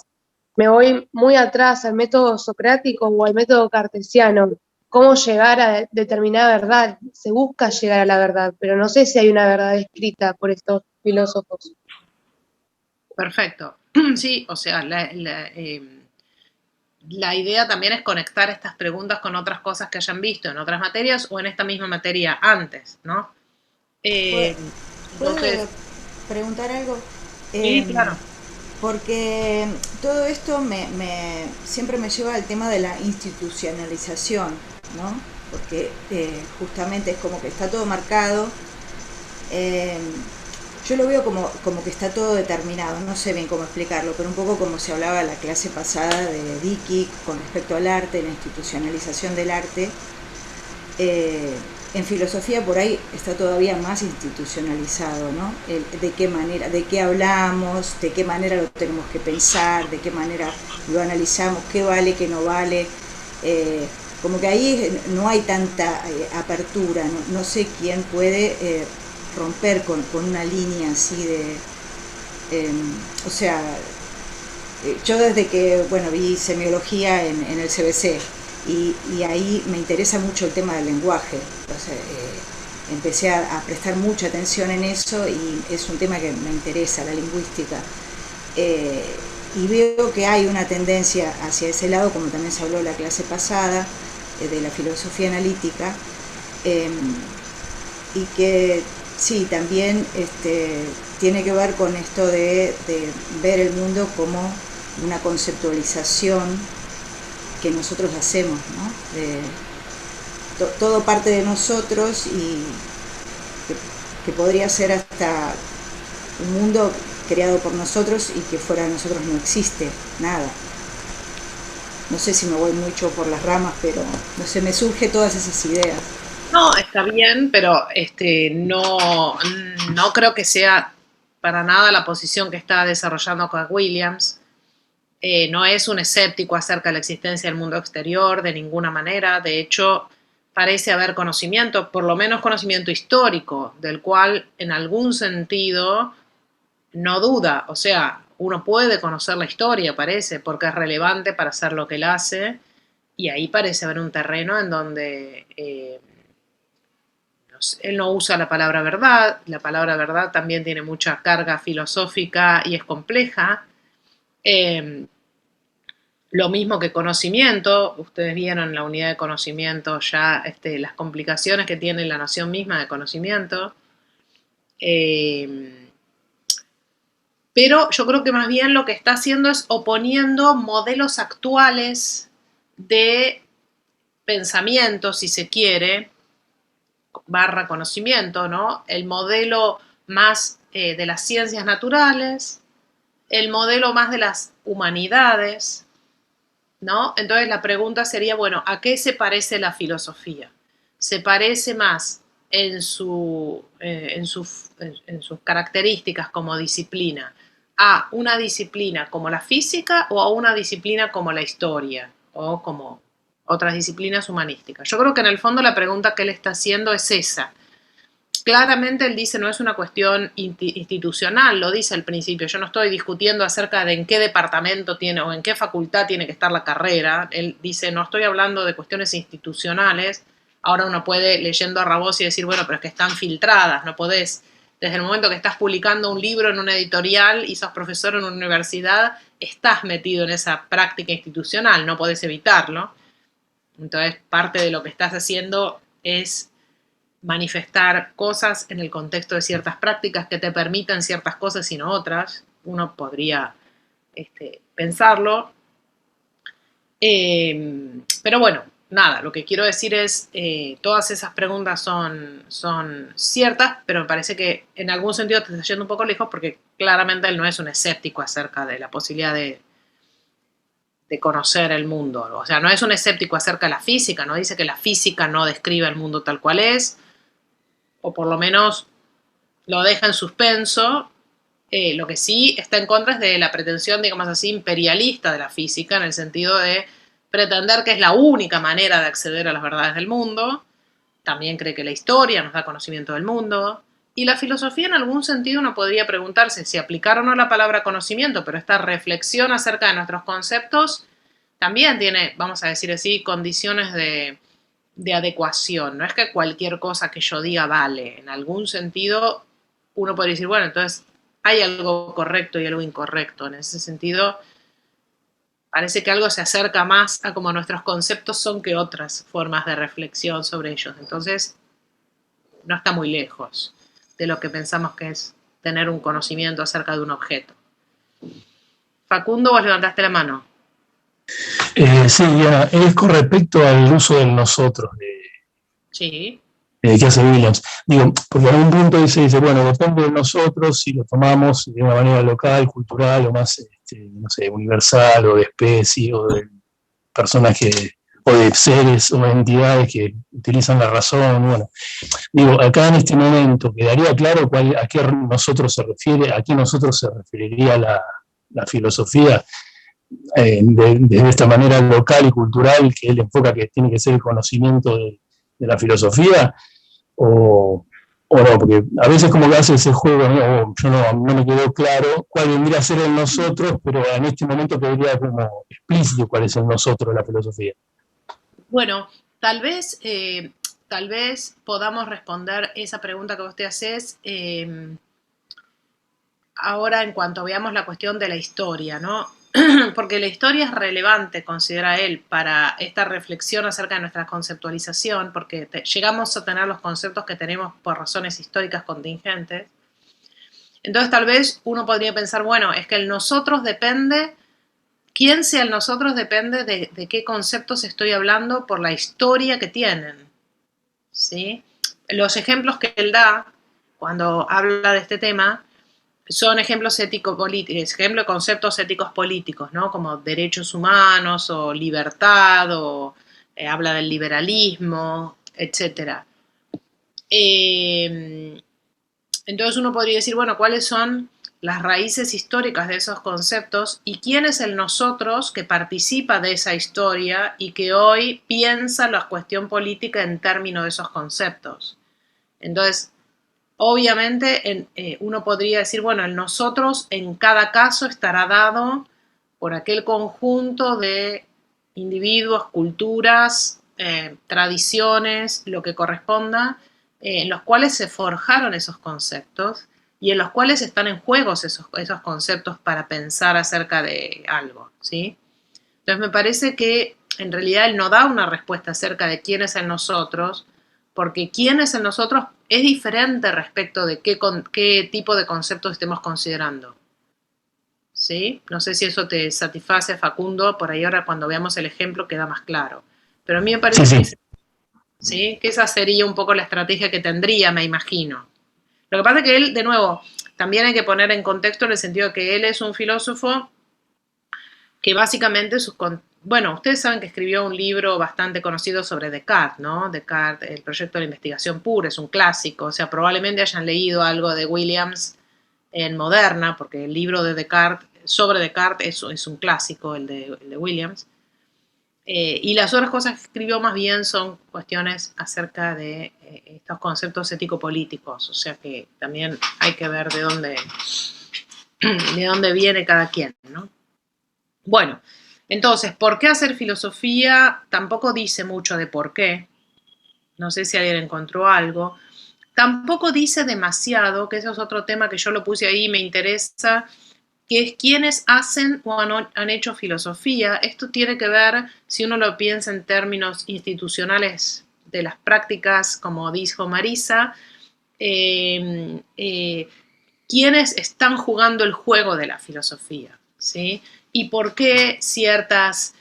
me voy muy atrás al método socrático o al método cartesiano, cómo llegar a determinada verdad. Se busca llegar a la verdad, pero no sé si hay una verdad escrita por estos filósofos. Perfecto. Sí, o sea, la idea también es conectar estas preguntas con otras cosas que hayan visto en otras materias o en esta misma materia antes, ¿no? ¿Puedo preguntar algo? Sí, claro. Porque todo esto siempre me lleva al tema de la institucionalización, ¿no? Porque justamente es como que está todo marcado. Yo lo veo como que está todo determinado, no sé bien cómo explicarlo, pero un poco como se hablaba en la clase pasada de Dickey con respecto al arte, la institucionalización del arte. En filosofía por ahí está todavía más institucionalizado, ¿no? De qué manera, de qué hablamos, de qué manera lo tenemos que pensar, de qué manera lo analizamos, qué vale, qué no vale. Como que ahí no hay tanta apertura, no sé quién puede romper con una línea así de... o sea, yo desde que, bueno, vi semiología en el CBC, y ahí me interesa mucho el tema del lenguaje. O sea, empecé a prestar mucha atención en eso y es un tema que me interesa, la lingüística. Y veo que hay una tendencia hacia ese lado, como también se habló en la clase pasada, de la filosofía analítica, y que sí, también tiene que ver con esto de ver el mundo como una conceptualización que nosotros hacemos, ¿no? Todo parte de nosotros y que podría ser hasta un mundo creado por nosotros y que fuera de nosotros no existe nada. No sé si me voy mucho por las ramas, pero no sé, me surgen todas esas ideas. No, está bien, pero no creo que sea para nada la posición que está desarrollando Carl Williams. No es un escéptico acerca de la existencia del mundo exterior de ninguna manera. De hecho, parece haber conocimiento, por lo menos conocimiento histórico, del cual en algún sentido no duda. O sea, uno puede conocer la historia, parece, porque es relevante para hacer lo que él hace, y ahí parece haber un terreno en donde él no usa la palabra verdad también tiene mucha carga filosófica y es compleja. Lo mismo que conocimiento, ustedes vieron en la unidad de conocimiento ya las complicaciones que tiene la noción misma de conocimiento. Pero yo creo que más bien lo que está haciendo es oponiendo modelos actuales de pensamiento, si se quiere, / conocimiento, ¿no? El modelo más de las ciencias naturales, el modelo más de las humanidades, ¿no? Entonces la pregunta sería, bueno, ¿a qué se parece la filosofía? ¿Se parece más en sus características como disciplina a una disciplina como la física o a una disciplina como la historia o como otras disciplinas humanísticas? Yo creo que en el fondo la pregunta que él está haciendo es esa. Claramente él dice no es una cuestión institucional, lo dice al principio. Yo no estoy discutiendo acerca de en qué departamento tiene o en qué facultad tiene que estar la carrera. Él dice no estoy hablando de cuestiones institucionales. Ahora uno puede, leyendo a Rabós, y decir, bueno, pero es que están filtradas, no podés, desde el momento que estás publicando un libro en una editorial y sos profesor en una universidad, estás metido en esa práctica institucional, no podés evitarlo. Entonces, parte de lo que estás haciendo es manifestar cosas en el contexto de ciertas prácticas que te permitan ciertas cosas y no otras. Uno podría pensarlo. Pero bueno, nada, lo que quiero decir es, todas esas preguntas son ciertas, pero me parece que en algún sentido te está yendo un poco lejos porque claramente él no es un escéptico acerca de la posibilidad de conocer el mundo. O sea, no es un escéptico acerca de la física, no dice que la física no describe el mundo tal cual es, o por lo menos lo deja en suspenso. Lo que sí está en contra es de la pretensión, digamos así, imperialista de la física, en el sentido de pretender que es la única manera de acceder a las verdades del mundo. También cree que la historia nos da conocimiento del mundo. Y la filosofía, en algún sentido, uno podría preguntarse si aplicar o no la palabra conocimiento, pero esta reflexión acerca de nuestros conceptos también tiene, vamos a decir así, condiciones de adecuación. No es que cualquier cosa que yo diga vale. En algún sentido, uno podría decir, bueno, entonces hay algo correcto y algo incorrecto. En ese sentido, parece que algo se acerca más a como nuestros conceptos son que otras formas de reflexión sobre ellos. Entonces, no está muy lejos de lo que pensamos que es tener un conocimiento acerca de un objeto. Facundo, vos levantaste la mano. Sí, Diana, es con respecto al uso del nosotros Sí. Que hace Williams. Digo, porque en algún punto dice, bueno, depende de nosotros si lo tomamos de una manera local, cultural o más, no sé, universal o de especie o de personajes o de seres o entidades que utilizan la razón. Bueno, digo, acá en este momento quedaría claro a qué nosotros se refiere, a qué nosotros se referiría la filosofía. De esta manera local y cultural que él enfoca que tiene que ser el conocimiento de la filosofía o no, porque a veces como que hace ese juego, ¿no? Yo no me quedó claro cuál vendría a ser el nosotros, pero en este momento quedaría como explícito cuál es el nosotros de la filosofía. Bueno, tal vez tal vez podamos responder esa pregunta que vos te haces ahora en cuanto veamos la cuestión de la historia, ¿no? Porque la historia es relevante, considera él, para esta reflexión acerca de nuestra conceptualización, porque llegamos a tener los conceptos que tenemos por razones históricas contingentes. Entonces tal vez uno podría pensar, bueno, es que el nosotros depende, quién sea el nosotros depende de qué conceptos estoy hablando por la historia que tienen, ¿sí? Los ejemplos que él da cuando habla de este tema son ejemplos ético-políticos, ejemplos de conceptos éticos políticos, ¿no? Como derechos humanos o libertad, o habla del liberalismo, etc. Entonces uno podría decir, bueno, ¿cuáles son las raíces históricas de esos conceptos y quién es el nosotros que participa de esa historia y que hoy piensa la cuestión política en términos de esos conceptos? Entonces, obviamente uno podría decir, bueno, el nosotros en cada caso estará dado por aquel conjunto de individuos, culturas, tradiciones, lo que corresponda, en los cuales se forjaron esos conceptos y en los cuales están en juego esos conceptos para pensar acerca de algo, ¿sí? Entonces me parece que en realidad él no da una respuesta acerca de quién es el nosotros, porque quién es el nosotros es diferente respecto de qué tipo de conceptos estemos considerando. ¿Sí? No sé si eso te satisface, Facundo, por ahí ahora cuando veamos el ejemplo queda más claro. Pero a mí me parece que esa sería un poco la estrategia que tendría, me imagino. Lo que pasa es que él, de nuevo, también hay que poner en contexto en el sentido de que él es un filósofo que básicamente bueno, ustedes saben que escribió un libro bastante conocido sobre Descartes, ¿no? Descartes, el proyecto de la investigación pura, es un clásico, o sea, probablemente hayan leído algo de Williams en Moderna, porque el libro de Descartes, sobre Descartes, es un clásico, el de Williams. Y las otras cosas que escribió más bien son cuestiones acerca de estos conceptos ético-políticos, o sea que también hay que ver de dónde viene cada quien, ¿no? Bueno, entonces, ¿por qué hacer filosofía? Tampoco dice mucho de por qué. No sé si alguien encontró algo. Tampoco dice demasiado, que eso es otro tema que yo lo puse ahí y me interesa, que es quiénes hacen o han hecho filosofía. Esto tiene que ver, si uno lo piensa en términos institucionales de las prácticas, como dijo Marisa, quiénes están jugando el juego de la filosofía, ¿sí? Y por qué ciertos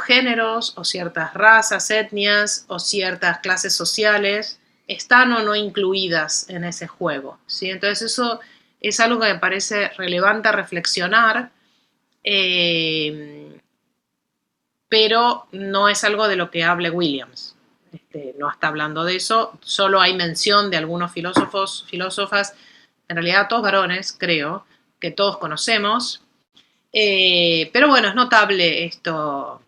géneros o ciertas razas, etnias o ciertas clases sociales están o no incluidas en ese juego, ¿sí? Entonces eso es algo que me parece relevante a reflexionar, pero no es algo de lo que hable Williams. No está hablando de eso, solo hay mención de algunos filósofos, filósofas, en realidad todos varones, creo, que todos conocemos, pero bueno, es notable esto.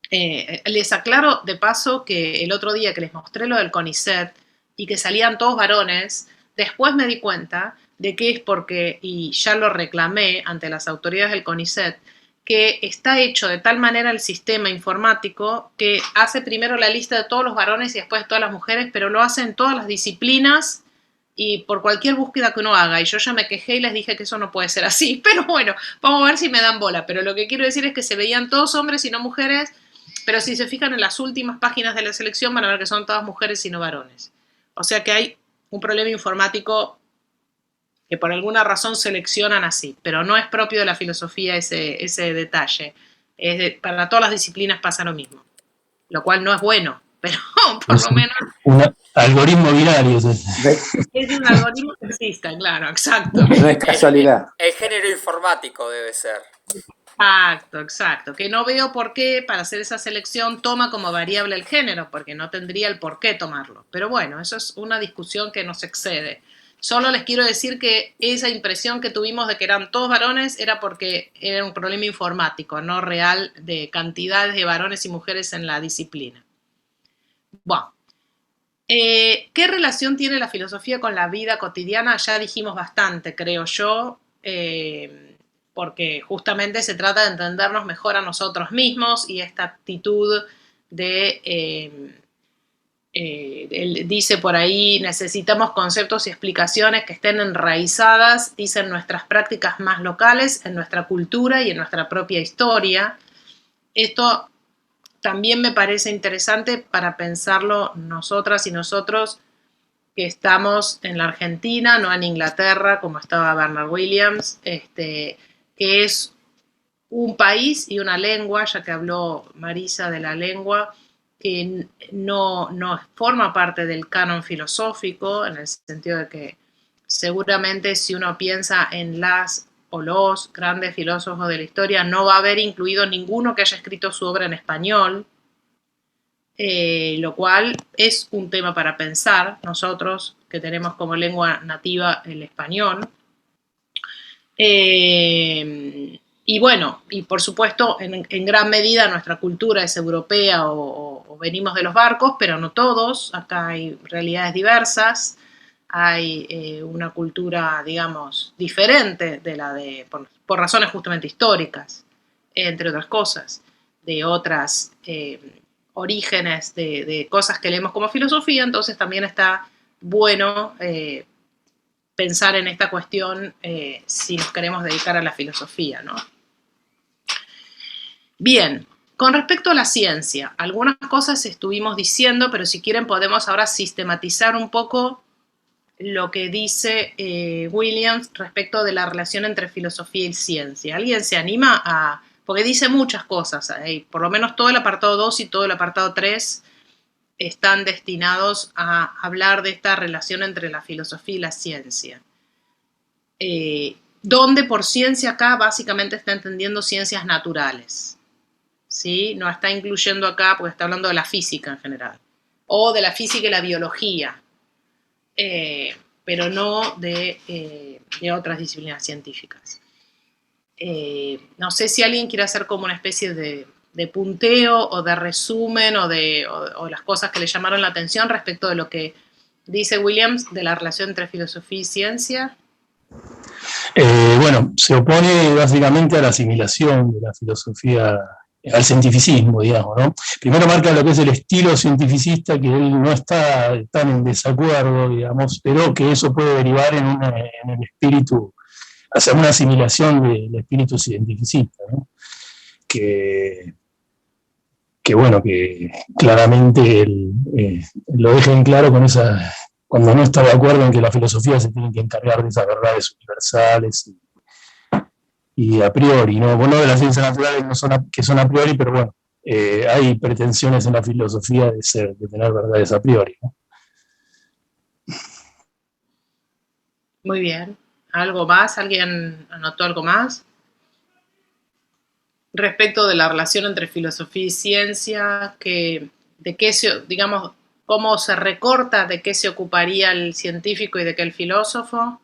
Les aclaro de paso que el otro día que les mostré lo del CONICET y que salían todos varones, después me di cuenta de que es porque, y ya lo reclamé ante las autoridades del CONICET, que está hecho de tal manera el sistema informático que hace primero la lista de todos los varones y después de todas las mujeres, pero lo hace en todas las disciplinas y por cualquier búsqueda que uno haga. Y yo ya me quejé y les dije que eso no puede ser así. Pero bueno, vamos a ver si me dan bola. Pero lo que quiero decir es que se veían todos hombres y no mujeres, pero si se fijan en las últimas páginas de la selección van a ver que son todas mujeres y no varones. O sea que hay un problema informático que por alguna razón seleccionan así, pero no es propio de la filosofía ese detalle. Para todas las disciplinas pasa lo mismo, lo cual no es bueno, pero por lo menos... Un algoritmo binario. Es un algoritmo que exista, claro, exacto. No es casualidad. El género informático debe ser. Exacto. Que no veo por qué para hacer esa selección toma como variable el género, porque no tendría el por qué tomarlo. Pero bueno, eso es una discusión que nos excede. Solo les quiero decir que esa impresión que tuvimos de que eran todos varones era porque era un problema informático, no real de cantidades de varones y mujeres en la disciplina. Bueno, ¿qué relación tiene la filosofía con la vida cotidiana? Ya dijimos bastante, creo yo, porque justamente se trata de entendernos mejor a nosotros mismos y esta actitud de él dice por ahí, necesitamos conceptos y explicaciones que estén enraizadas, dice, en nuestras prácticas más locales, en nuestra cultura y en nuestra propia historia. Esto también me parece interesante para pensarlo nosotras y nosotros que estamos en la Argentina, no en Inglaterra, como estaba Bernard Williams, que es un país y una lengua, ya que habló Marisa de la lengua, que no forma parte del canon filosófico, en el sentido de que seguramente si uno piensa en las o los grandes filósofos de la historia, no va a haber incluido ninguno que haya escrito su obra en español, lo cual es un tema para pensar nosotros, que tenemos como lengua nativa el español. Y bueno, y por supuesto, en gran medida nuestra cultura es europea o venimos de los barcos, pero no todos. Acá hay realidades diversas, hay una cultura, digamos, diferente de la de, por razones justamente históricas, entre otras cosas, de otras orígenes de cosas que leemos como filosofía. Entonces también está bueno pensar en esta cuestión si nos queremos dedicar a la filosofía, ¿no? Bien, con respecto a la ciencia, algunas cosas estuvimos diciendo, pero si quieren podemos ahora sistematizar un poco lo que dice Williams respecto de la relación entre filosofía y ciencia. ¿Alguien se anima a...? Porque dice muchas cosas, por lo menos todo el apartado 2 y todo el apartado 3 están destinados a hablar de esta relación entre la filosofía y la ciencia. Donde por ciencia acá básicamente está entendiendo ciencias naturales, ¿sí? No está incluyendo acá porque está hablando de la física en general, o de la física y la biología, pero no de otras disciplinas científicas. No sé si alguien quiere hacer como una especie de punteo o de resumen o las cosas que le llamaron la atención respecto de lo que dice Williams de la relación entre filosofía y ciencia. Bueno, se opone básicamente a la asimilación de la filosofía al cientificismo, digamos, ¿no? Primero marca lo que es el estilo cientificista, que él no está tan en desacuerdo, digamos, pero que eso puede derivar en el espíritu, hacia una asimilación del espíritu cientificista, ¿no? Que bueno, que claramente él, lo deja en claro con esa, cuando no está de acuerdo en que la filosofía se tiene que encargar de esas verdades universales y a priori, ¿no? Bueno, de las ciencias naturales que son a priori, pero bueno, hay pretensiones en la filosofía de tener verdades a priori, ¿no? Muy bien. ¿Algo más? ¿Alguien anotó algo más? Respecto de la relación entre filosofía y ciencia, digamos, cómo se recorta, de qué se ocuparía el científico y de qué el filósofo.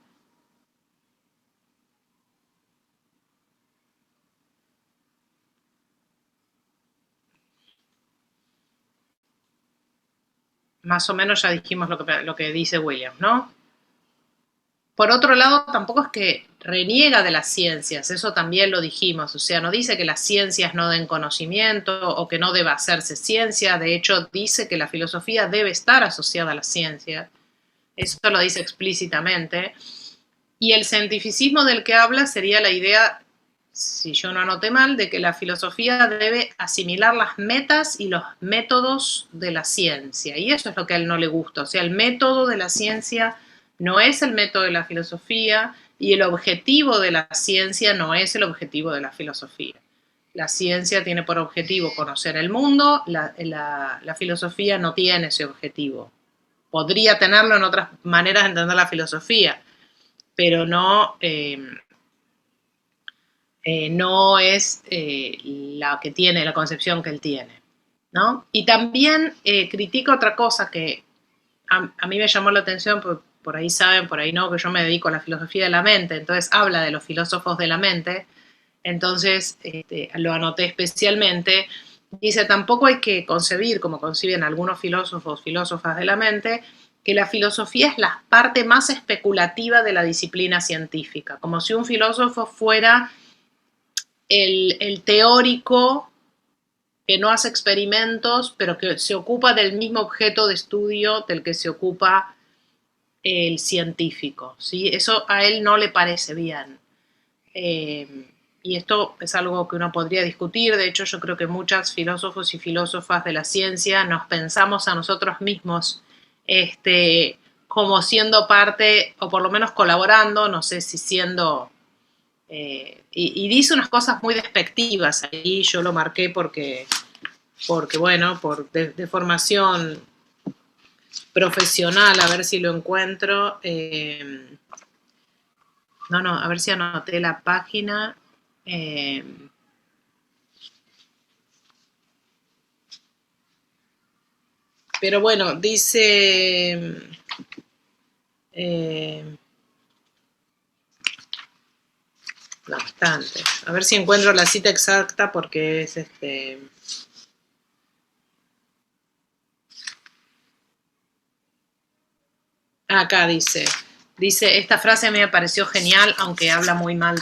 Más o menos ya dijimos lo que dice Williams, ¿no? Por otro lado, tampoco es que reniega de las ciencias, eso también lo dijimos, o sea, no dice que las ciencias no den conocimiento o que no deba hacerse ciencia, de hecho dice que la filosofía debe estar asociada a la ciencia, eso lo dice explícitamente, y el cientificismo del que habla sería la idea, si yo no anoté mal, de que la filosofía debe asimilar las metas y los métodos de la ciencia, y eso es lo que a él no le gusta, o sea, el método de la ciencia no es el método de la filosofía y el objetivo de la ciencia no es el objetivo de la filosofía. La ciencia tiene por objetivo conocer el mundo, la filosofía no tiene ese objetivo. Podría tenerlo en otras maneras de entender la filosofía, pero no es la que tiene, la concepción que él tiene, ¿no? Y también critica otra cosa que a mí me llamó la atención, por ahí saben, por ahí no, que yo me dedico a la filosofía de la mente, entonces habla de los filósofos de la mente, entonces lo anoté especialmente. Dice, tampoco hay que concebir, como conciben algunos filósofas de la mente, que la filosofía es la parte más especulativa de la disciplina científica, como si un filósofo fuera el teórico que no hace experimentos, pero que se ocupa del mismo objeto de estudio del que se ocupa el científico, ¿sí? Eso a él no le parece bien. Y esto es algo que uno podría discutir. De hecho, yo creo que muchos filósofos y filósofas de la ciencia nos pensamos a nosotros mismos como siendo parte, o por lo menos colaborando, no sé si siendo... y dice unas cosas muy despectivas ahí, yo lo marqué porque bueno, de formación profesional, a ver si lo encuentro. A ver si anoté la página. Pero bueno, dice... bastante. A ver si encuentro la cita exacta porque es Acá dice, esta frase a mí me pareció genial, aunque habla muy mal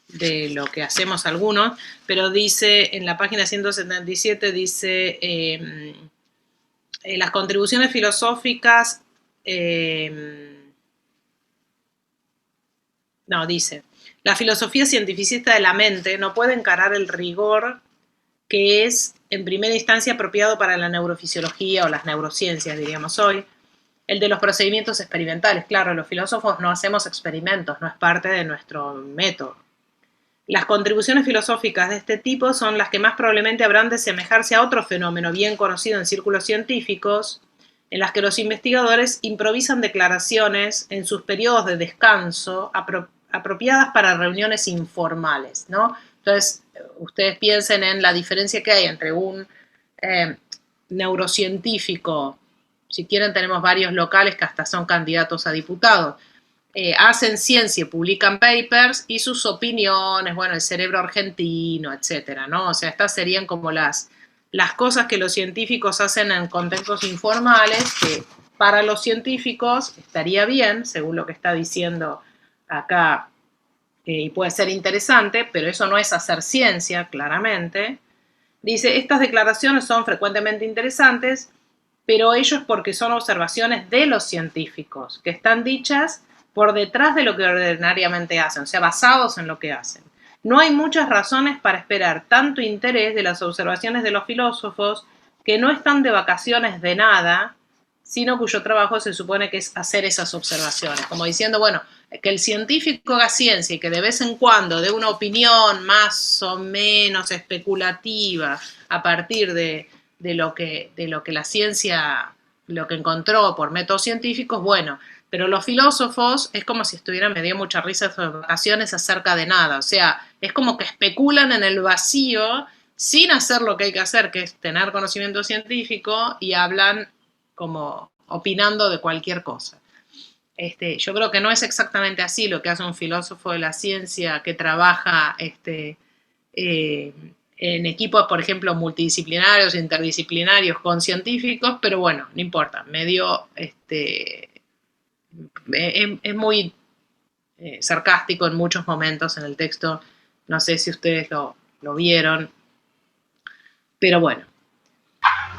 de lo que hacemos algunos, pero dice, en la página 177, dice, las contribuciones filosóficas, dice, la filosofía cientificista de la mente no puede encarar el rigor que es, en primera instancia, apropiado para la neurofisiología o las neurociencias, diríamos hoy, el de los procedimientos experimentales. Claro, los filósofos no hacemos experimentos, no es parte de nuestro método. Las contribuciones filosóficas de este tipo son las que más probablemente habrán de semejarse a otro fenómeno bien conocido en círculos científicos, en las que los investigadores improvisan declaraciones en sus periodos de descanso apropiadas para reuniones informales, ¿no? Entonces, ustedes piensen en la diferencia que hay entre un neurocientífico. Si quieren, tenemos varios locales que hasta son candidatos a diputados. Hacen ciencia, publican papers y sus opiniones, bueno, el cerebro argentino, etcétera, ¿no? O sea, estas serían como las cosas que los científicos hacen en contextos informales, que para los científicos estaría bien, según lo que está diciendo acá, y puede ser interesante, pero eso no es hacer ciencia, claramente. Dice, estas declaraciones son frecuentemente interesantes, pero ello es porque son observaciones de los científicos, que están dichas por detrás de lo que ordinariamente hacen, o sea, basados en lo que hacen. No hay muchas razones para esperar tanto interés de las observaciones de los filósofos que no están de vacaciones de nada, sino cuyo trabajo se supone que es hacer esas observaciones. Como diciendo, bueno, que el científico haga ciencia y que de vez en cuando dé una opinión más o menos especulativa a partir de lo que la ciencia, lo que encontró por métodos científicos, bueno, pero los filósofos es como si estuvieran, me dio mucha risa esas vacaciones acerca de nada, o sea, es como que especulan en el vacío sin hacer lo que hay que hacer, que es tener conocimiento científico, y hablan como opinando de cualquier cosa. Yo creo que no es exactamente así lo que hace un filósofo de la ciencia que trabaja en equipos, por ejemplo, multidisciplinarios, interdisciplinarios con científicos, pero bueno, no importa, medio es muy sarcástico en muchos momentos en el texto, no sé si ustedes lo vieron, pero bueno.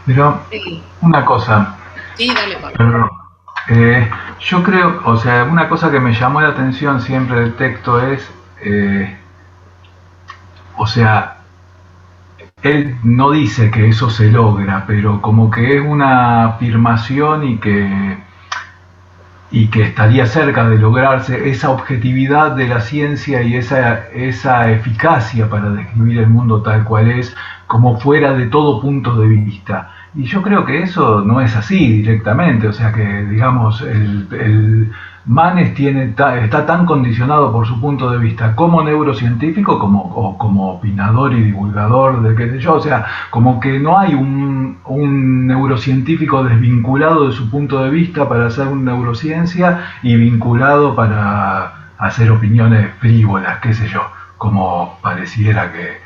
Pero una cosa. Sí, dale, Pablo. Yo creo, o sea, una cosa que me llamó la atención siempre del texto es, o sea, él no dice que eso se logra, pero como que es una afirmación y que estaría cerca de lograrse esa objetividad de la ciencia y esa eficacia para describir el mundo tal cual es, como fuera de todo punto de vista. Y yo creo que eso no es así directamente, o sea que, digamos, el Manes está tan condicionado por su punto de vista como neurocientífico como opinador y divulgador de qué sé yo, o sea, como que no hay un neurocientífico desvinculado de su punto de vista para hacer una neurociencia y vinculado para hacer opiniones frívolas, qué sé yo, como pareciera que,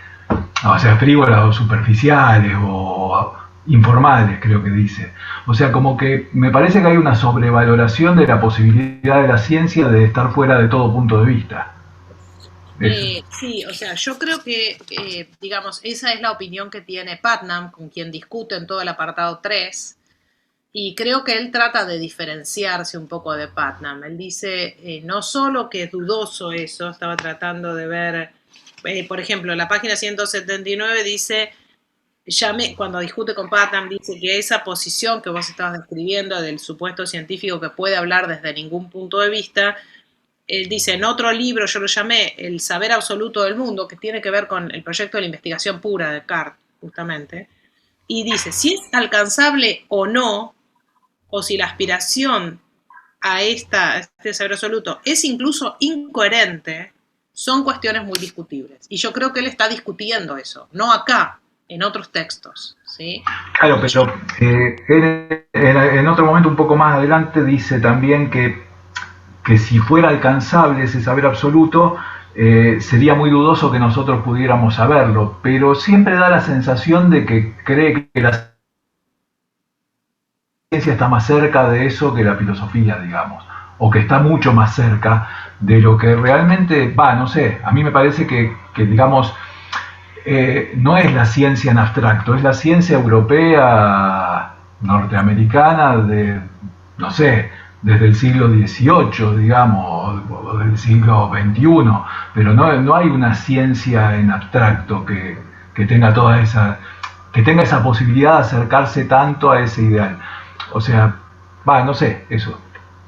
o sea, frívolas o superficiales o informales, creo que dice. O sea, como que me parece que hay una sobrevaloración de la posibilidad de la ciencia de estar fuera de todo punto de vista. Sí, o sea, yo creo que, digamos, esa es la opinión que tiene Putnam, con quien discute en todo el apartado 3, y creo que él trata de diferenciarse un poco de Putnam. Él dice, no solo que es dudoso eso, estaba tratando de ver, por ejemplo, en la página 179 dice, cuando discute con Putnam, dice que esa posición que vos estabas describiendo del supuesto científico que puede hablar desde ningún punto de vista, él dice, en otro libro yo lo llamé El saber absoluto del mundo, que tiene que ver con el proyecto de la investigación pura de Descartes, justamente, y dice, si es alcanzable o no, o si la aspiración a este saber absoluto es incluso incoherente, son cuestiones muy discutibles. Y yo creo que él está discutiendo eso, no acá, en otros textos, ¿sí? Claro, pero en otro momento un poco más adelante dice también que si fuera alcanzable ese saber absoluto, sería muy dudoso que nosotros pudiéramos saberlo, pero siempre da la sensación de que cree que la ciencia está más cerca de eso que la filosofía, digamos, o que está mucho más cerca de lo que realmente, no sé, a mí me parece que digamos, no es la ciencia en abstracto, es la ciencia europea, norteamericana, no sé, desde el siglo XVIII, digamos, o del siglo XXI, pero no hay una ciencia en abstracto que tenga que tenga esa posibilidad de acercarse tanto a ese ideal. O sea, no sé, eso.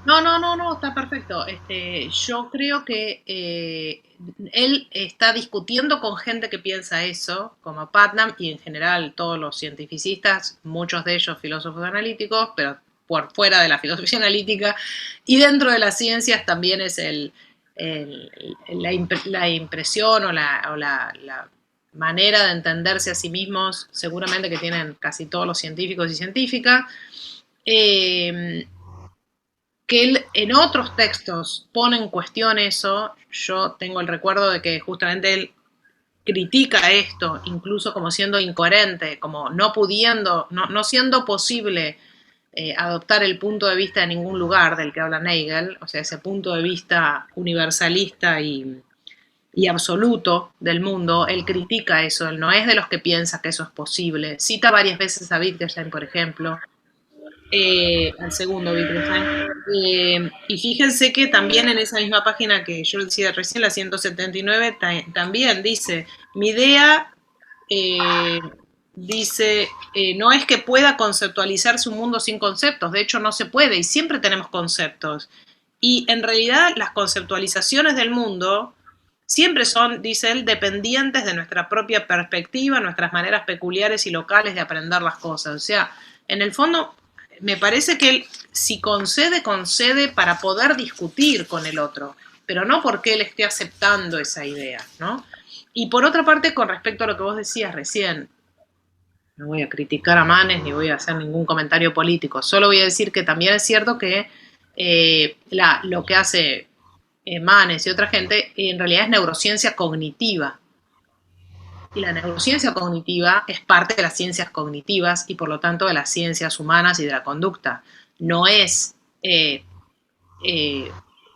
No, está perfecto. Yo creo que él está discutiendo con gente que piensa eso, como Putnam y en general todos los cientificistas, muchos de ellos filósofos analíticos, pero por fuera de la filosofía analítica y dentro de las ciencias también es la impresión o la manera de entenderse a sí mismos, seguramente que tienen casi todos los científicos y científicas. Que él en otros textos pone en cuestión eso. Yo tengo el recuerdo de que justamente él critica esto, incluso como siendo incoherente, como no pudiendo, no siendo posible adoptar el punto de vista de ningún lugar del que habla Nagel, o sea, ese punto de vista universalista y absoluto del mundo. Él critica eso, él no es de los que piensa que eso es posible. Cita varias veces a Wittgenstein, por ejemplo, al segundo Wittgenstein. Y fíjense que también en esa misma página que yo decía recién, la 179, también dice, mi idea, dice, no es que pueda conceptualizarse un mundo sin conceptos, de hecho no se puede y siempre tenemos conceptos. Y en realidad las conceptualizaciones del mundo siempre son, dice él, dependientes de nuestra propia perspectiva, nuestras maneras peculiares y locales de aprender las cosas. O sea, en el fondo, me parece que él, si concede para poder discutir con el otro, pero no porque él esté aceptando esa idea, ¿no? Y por otra parte, con respecto a lo que vos decías recién, no voy a criticar a Manes ni voy a hacer ningún comentario político, solo voy a decir que también es cierto que lo que hace Manes y otra gente en realidad es neurociencia cognitiva. Y la neurociencia cognitiva es parte de las ciencias cognitivas y por lo tanto de las ciencias humanas y de la conducta. No es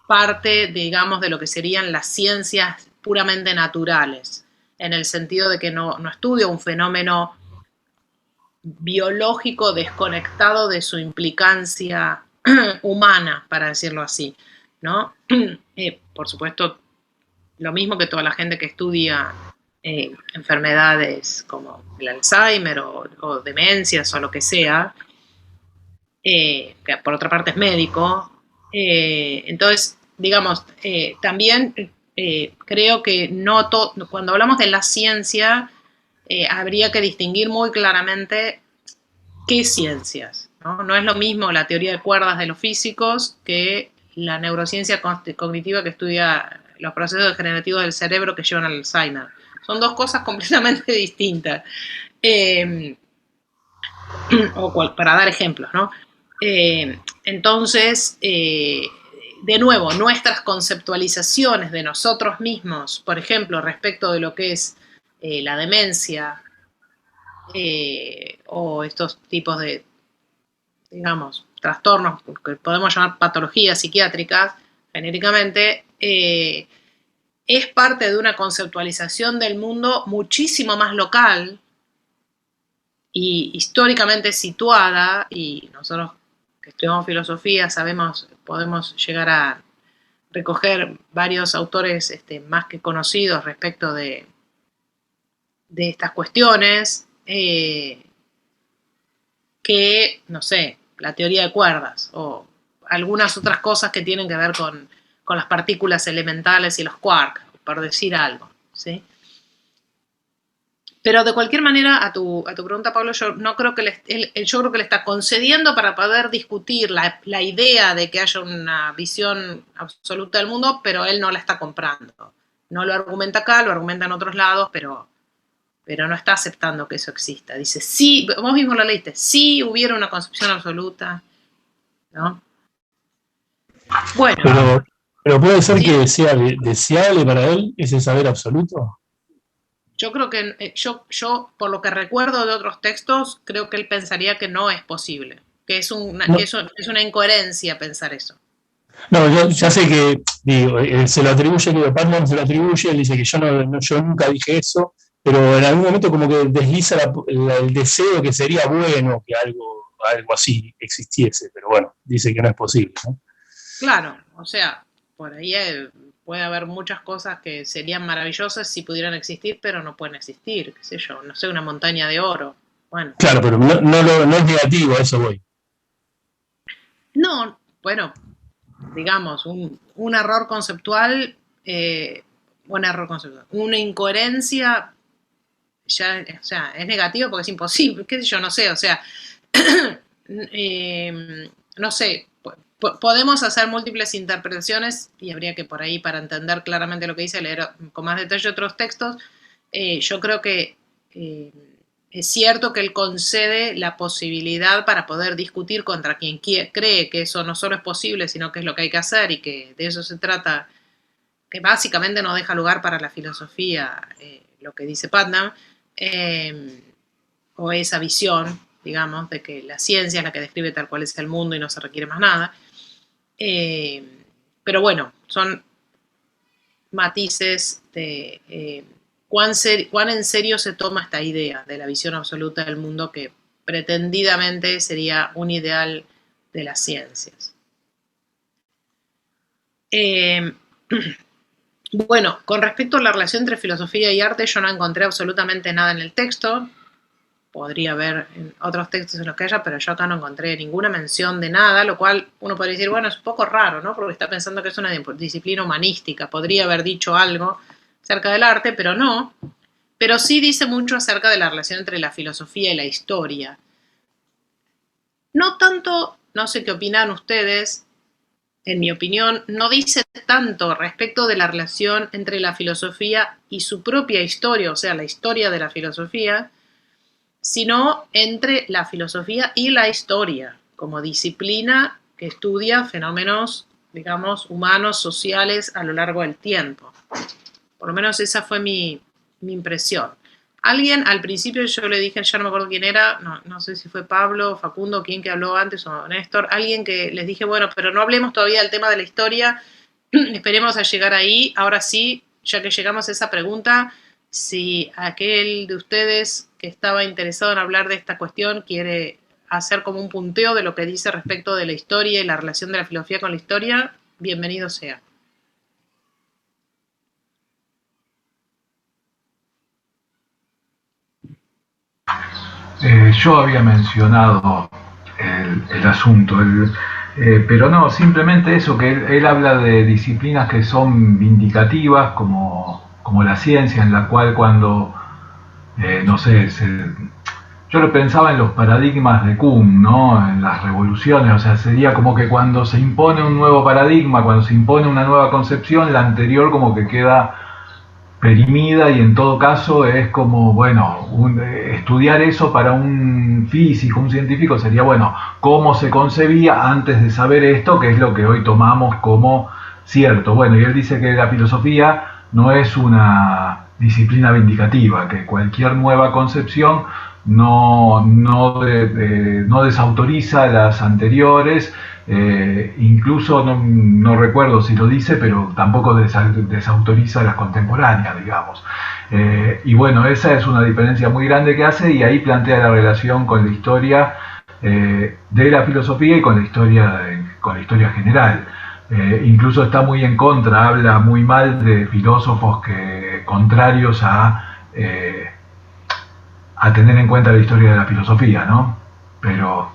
parte, digamos, de lo que serían las ciencias puramente naturales, en el sentido de que no estudia un fenómeno biológico desconectado de su implicancia humana, para decirlo así, ¿no? Por supuesto, lo mismo que toda la gente que estudia enfermedades como el Alzheimer o demencias o lo que sea, que por otra parte es médico. Entonces, digamos, también creo que cuando hablamos de la ciencia, habría que distinguir muy claramente qué ciencias, ¿no? No es lo mismo la teoría de cuerdas de los físicos que la neurociencia cognitiva que estudia los procesos degenerativos del cerebro que llevan al Alzheimer. Son dos cosas completamente distintas. Para dar ejemplos, ¿no? Entonces, de nuevo, nuestras conceptualizaciones de nosotros mismos, por ejemplo, respecto de lo que es la demencia o estos tipos de, digamos, trastornos que podemos llamar patologías psiquiátricas, genéricamente, es parte de una conceptualización del mundo muchísimo más local y históricamente situada, y nosotros que estudiamos filosofía sabemos, podemos llegar a recoger varios autores más que conocidos respecto de estas cuestiones, que, no sé, la teoría de cuerdas o algunas otras cosas que tienen que ver con las partículas elementales y los quarks, por decir algo, ¿sí? Pero de cualquier manera, a tu pregunta, Pablo, yo no creo que yo creo que le está concediendo para poder discutir la idea de que haya una visión absoluta del mundo, pero él no la está comprando. No lo argumenta acá, lo argumenta en otros lados, pero no está aceptando que eso exista. Dice, sí, vos mismo lo leíste, sí hubiera una concepción absoluta, ¿no? Bueno. Pero puede ser que sea deseable para él ese saber absoluto. Yo creo que, yo por lo que recuerdo de otros textos, creo que él pensaría que no es posible, que es una incoherencia pensar eso. No, yo ya sé que, digo, se lo atribuye, que Putnam se lo atribuye, él dice que yo nunca dije eso, pero en algún momento como que desliza el deseo que sería bueno que algo así existiese, pero bueno, dice que no es posible, ¿no? Claro, o sea, por ahí puede haber muchas cosas que serían maravillosas si pudieran existir, pero no pueden existir, qué sé yo, no sé, una montaña de oro. Bueno. Claro, pero no es negativo, a eso voy. No, bueno, digamos, un error conceptual, una incoherencia, ya, o sea, es negativo porque es imposible, qué sé yo, no sé, o sea, no sé, podemos hacer múltiples interpretaciones y habría que por ahí, para entender claramente lo que dice, leer con más detalle otros textos. Yo creo que es cierto que él concede la posibilidad para poder discutir contra quien cree que eso no solo es posible, sino que es lo que hay que hacer y que de eso se trata, que básicamente no deja lugar para la filosofía, lo que dice Putnam, o esa visión, digamos, de que la ciencia es la que describe tal cual es el mundo y no se requiere más nada. Pero bueno, son matices de cuán en serio se toma esta idea de la visión absoluta del mundo, que pretendidamente sería un ideal de las ciencias. Bueno, con respecto a la relación entre filosofía y arte, yo no encontré absolutamente nada en el texto. Podría haber en otros textos en los que haya, pero yo acá no encontré ninguna mención de nada, lo cual uno podría decir, bueno, es un poco raro, ¿no? Porque está pensando que es una disciplina humanística, podría haber dicho algo acerca del arte, pero no. Pero sí dice mucho acerca de la relación entre la filosofía y la historia. No tanto, no sé qué opinan ustedes, en mi opinión, no dice tanto respecto de la relación entre la filosofía y su propia historia, o sea, la historia de la filosofía, sino entre la filosofía y la historia, como disciplina que estudia fenómenos, digamos, humanos, sociales a lo largo del tiempo. Por lo menos esa fue mi impresión. Alguien, al principio yo le dije, ya no me acuerdo quién era, no sé si fue Pablo, Facundo, quién que habló antes, o Néstor, alguien que les dije, bueno, pero no hablemos todavía del tema de la historia, esperemos a llegar ahí. Ahora sí, ya que llegamos a esa pregunta, si aquel de ustedes que estaba interesado en hablar de esta cuestión quiere hacer como un punteo de lo que dice respecto de la historia y la relación de la filosofía con la historia, bienvenido sea. Yo había mencionado el asunto, pero no, simplemente eso, que él habla de disciplinas que son vindicativas, como la ciencia, en la cual cuando, no sé, yo lo pensaba en los paradigmas de Kuhn, ¿no? En las revoluciones, o sea, sería como que cuando se impone un nuevo paradigma, cuando se impone una nueva concepción, la anterior como que queda perimida, y en todo caso es como, bueno, estudiar eso para un físico, un científico, sería, bueno, cómo se concebía antes de saber esto, que es lo que hoy tomamos como cierto. Bueno, y él dice que la filosofía no es una disciplina vindicativa, que cualquier nueva concepción no desautoriza las anteriores, Incluso no recuerdo si lo dice, pero tampoco desautoriza las contemporáneas, digamos. Y bueno, esa es una diferencia muy grande que hace, y ahí plantea la relación con la historia de la filosofía y con la historia general. Incluso está muy en contra, habla muy mal de filósofos contrarios a tener en cuenta la historia de la filosofía, ¿no? Pero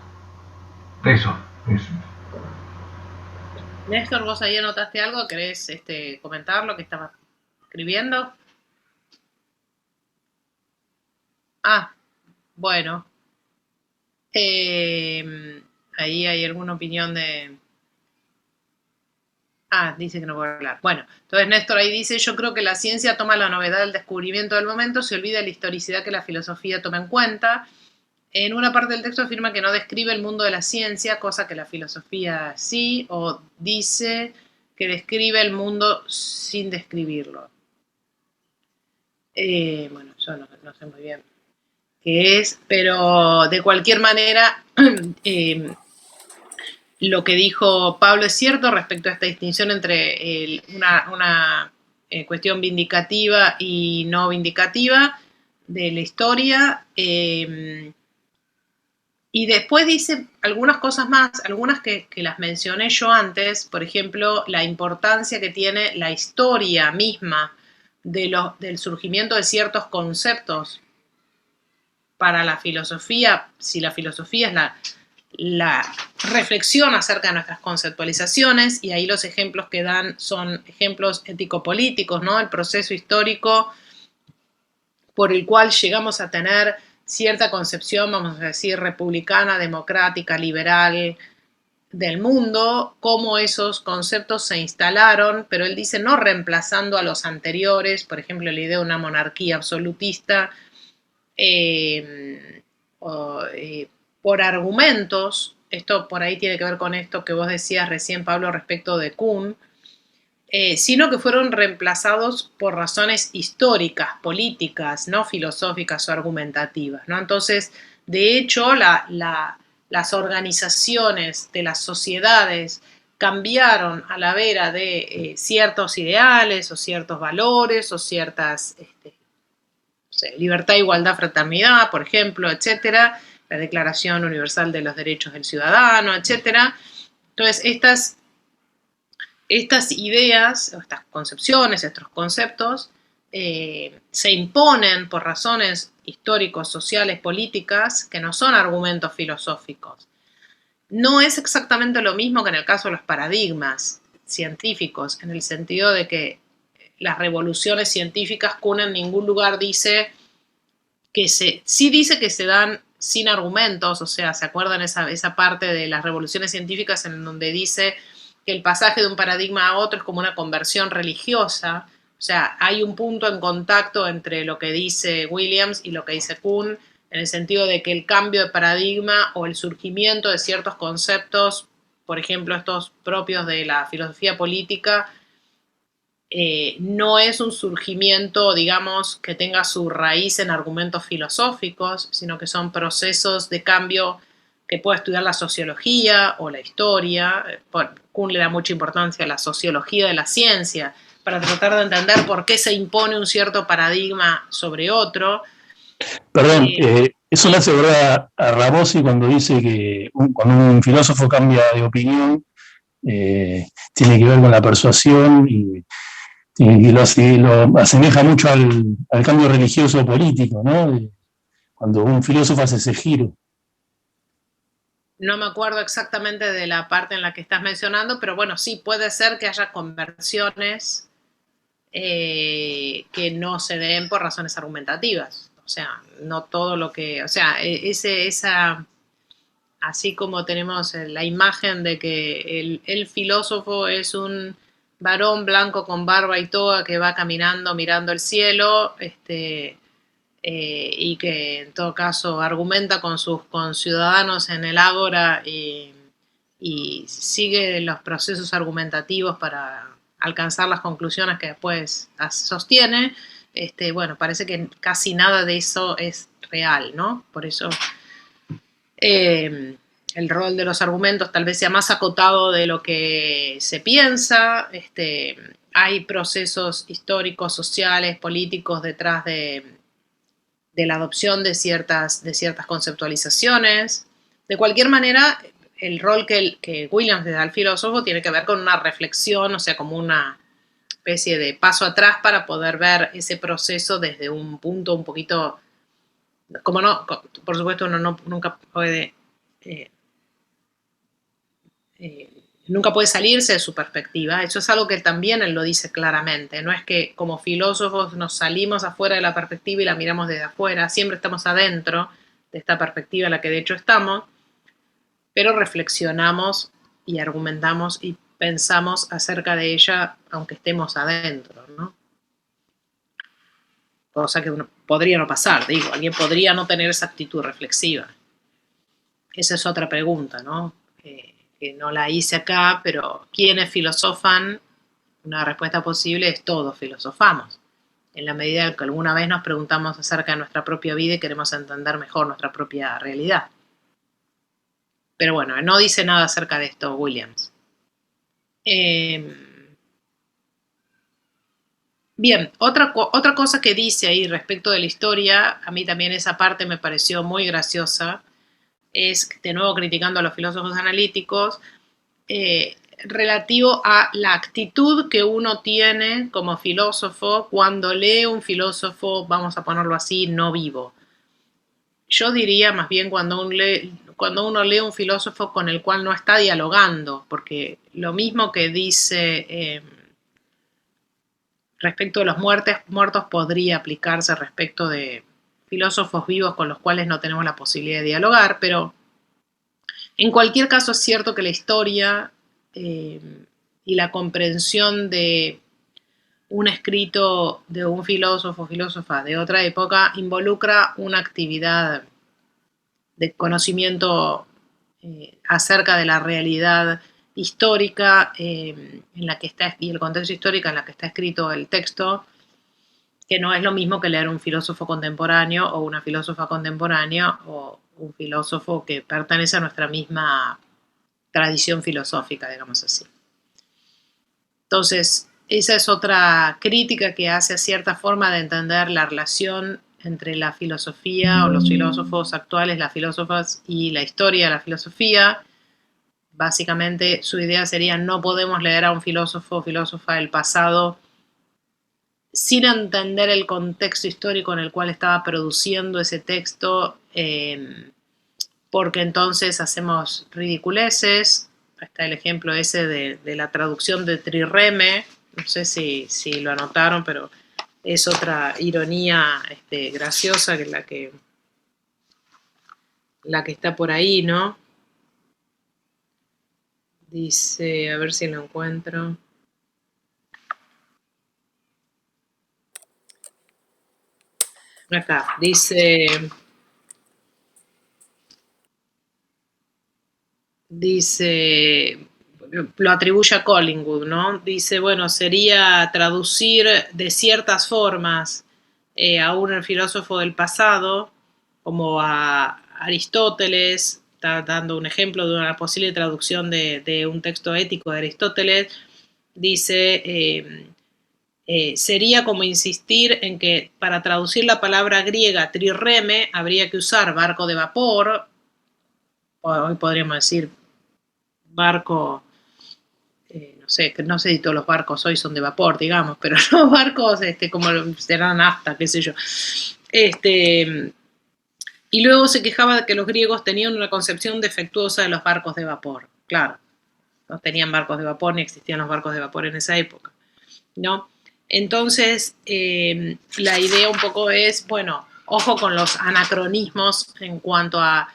eso. Néstor, ¿vos ahí anotaste algo? ¿Querés comentar lo que estabas escribiendo? Ah, bueno. Ahí hay alguna opinión de... dice que no puedo hablar. Bueno, entonces Néstor ahí dice: yo creo que la ciencia toma la novedad del descubrimiento del momento, se olvida la historicidad que la filosofía toma en cuenta. En una parte del texto afirma que no describe el mundo de la ciencia, cosa que la filosofía sí, o dice que describe el mundo sin describirlo. Bueno, yo no sé muy bien qué es, pero de cualquier manera, lo que dijo Pablo es cierto respecto a esta distinción entre una cuestión vindicativa y no vindicativa de la historia. Y después dice algunas cosas más, algunas que las mencioné yo antes, por ejemplo, la importancia que tiene la historia misma del surgimiento de ciertos conceptos para la filosofía, si la filosofía es la reflexión acerca de nuestras conceptualizaciones, y ahí los ejemplos que dan son ejemplos ético-políticos, ¿no? El proceso histórico por el cual llegamos a tener cierta concepción, vamos a decir, republicana, democrática, liberal del mundo, cómo esos conceptos se instalaron, pero él dice no reemplazando a los anteriores, por ejemplo, la idea de una monarquía absolutista, por argumentos. Esto por ahí tiene que ver con esto que vos decías recién, Pablo, respecto de Kuhn, sino que fueron reemplazados por razones históricas, políticas, no filosóficas o argumentativas, ¿no? Entonces, de hecho, las organizaciones de las sociedades cambiaron a la vera de ciertos ideales o ciertos valores o ciertas libertad, igualdad, fraternidad, por ejemplo, etcétera, la Declaración Universal de los Derechos del Ciudadano, etcétera. Entonces, estas ideas, estas concepciones, estos conceptos, se imponen por razones históricos, sociales, políticas, que no son argumentos filosóficos. No es exactamente lo mismo que en el caso de los paradigmas científicos, en el sentido de que las revoluciones científicas, Kuhn en ningún lugar dice sí dice que se dan sin argumentos, o sea, ¿se acuerdan esa parte de las revoluciones científicas en donde dice que el pasaje de un paradigma a otro es como una conversión religiosa? O sea, hay un punto en contacto entre lo que dice Williams y lo que dice Kuhn, en el sentido de que el cambio de paradigma o el surgimiento de ciertos conceptos, por ejemplo, estos propios de la filosofía política, no es un surgimiento, digamos, que tenga su raíz en argumentos filosóficos, sino que son procesos de cambio que puede estudiar la sociología o la historia. Kuhn le da mucha importancia a la sociología de la ciencia para tratar de entender por qué se impone un cierto paradigma sobre otro. Perdón, eso le hace verdad a Ramosi cuando dice que cuando un filósofo cambia de opinión, tiene que ver con la persuasión y lo asemeja mucho al cambio religioso o político, ¿no? Cuando un filósofo hace ese giro. No me acuerdo exactamente de la parte en la que estás mencionando, pero bueno, sí, puede ser que haya conversiones que no se den por razones argumentativas. O sea, no todo lo que... O sea, así como tenemos la imagen de que el filósofo es un varón blanco con barba y toga que va caminando mirando el cielo, y que en todo caso argumenta con sus conciudadanos en el ágora y sigue los procesos argumentativos para alcanzar las conclusiones que después sostiene. Bueno, parece que casi nada de eso es real, ¿no? Por eso el rol de los argumentos tal vez sea más acotado de lo que se piensa. Hay procesos históricos, sociales, políticos detrás de la adopción de ciertas conceptualizaciones. De cualquier manera, el rol que Williams le da al filósofo tiene que ver con una reflexión, o sea, como una especie de paso atrás para poder ver ese proceso desde un punto un poquito, como no, por supuesto uno nunca puede salirse de su perspectiva. Eso es algo que también él lo dice claramente. No es que como filósofos nos salimos afuera de la perspectiva y la miramos desde afuera. Siempre estamos adentro de esta perspectiva en la que de hecho estamos, pero reflexionamos y argumentamos y pensamos acerca de ella aunque estemos adentro, ¿no? Cosa que podría no pasar, digo, alguien podría no tener esa actitud reflexiva. Esa es otra pregunta, ¿no? Que no la hice acá, pero ¿quiénes filosofan? Una respuesta posible es todos filosofamos. En la medida en que alguna vez nos preguntamos acerca de nuestra propia vida y queremos entender mejor nuestra propia realidad. Pero bueno, no dice nada acerca de esto Williams. Bien, otra cosa que dice ahí respecto de la historia, a mí también esa parte me pareció muy graciosa, es, de nuevo criticando a los filósofos analíticos, relativo a la actitud que uno tiene como filósofo cuando lee un filósofo, vamos a ponerlo así, no vivo. Yo diría más bien cuando uno lee un filósofo con el cual no está dialogando, porque lo mismo que dice respecto de los muertos podría aplicarse respecto de filósofos vivos con los cuales no tenemos la posibilidad de dialogar, pero en cualquier caso es cierto que la historia y la comprensión de un escrito de un filósofo o filósofa de otra época involucra una actividad de conocimiento acerca de la realidad histórica en la que está, y el contexto histórico en la que está escrito el texto, que no es lo mismo que leer un filósofo contemporáneo o una filósofa contemporánea o un filósofo que pertenece a nuestra misma tradición filosófica, digamos así. Entonces, esa es otra crítica que hace a cierta forma de entender la relación entre la filosofía o los filósofos actuales, las filósofas y la historia de la filosofía. Básicamente su idea sería: no podemos leer a un filósofo o filósofa del pasado sin entender el contexto histórico en el cual estaba produciendo ese texto, porque entonces hacemos ridiculeces. Está el ejemplo ese de la traducción de Trireme, no sé si lo anotaron, pero es otra ironía graciosa que la que está por ahí, ¿no? Dice, a ver si lo encuentro. Acá, dice, lo atribuye a Collingwood, ¿no? Dice, bueno, sería traducir de ciertas formas a un filósofo del pasado, como a Aristóteles. Está dando un ejemplo de una posible traducción de un texto ético de Aristóteles. Dice, sería como insistir en que para traducir la palabra griega trireme habría que usar barco de vapor. Hoy podríamos decir barco, no sé si todos los barcos hoy son de vapor, digamos, pero no barcos como serán nafta, qué sé yo. Y luego se quejaba de que los griegos tenían una concepción defectuosa de los barcos de vapor. Claro, no tenían barcos de vapor ni existían los barcos de vapor en esa época, ¿no? Entonces, la idea un poco es, bueno, ojo con los anacronismos en cuanto a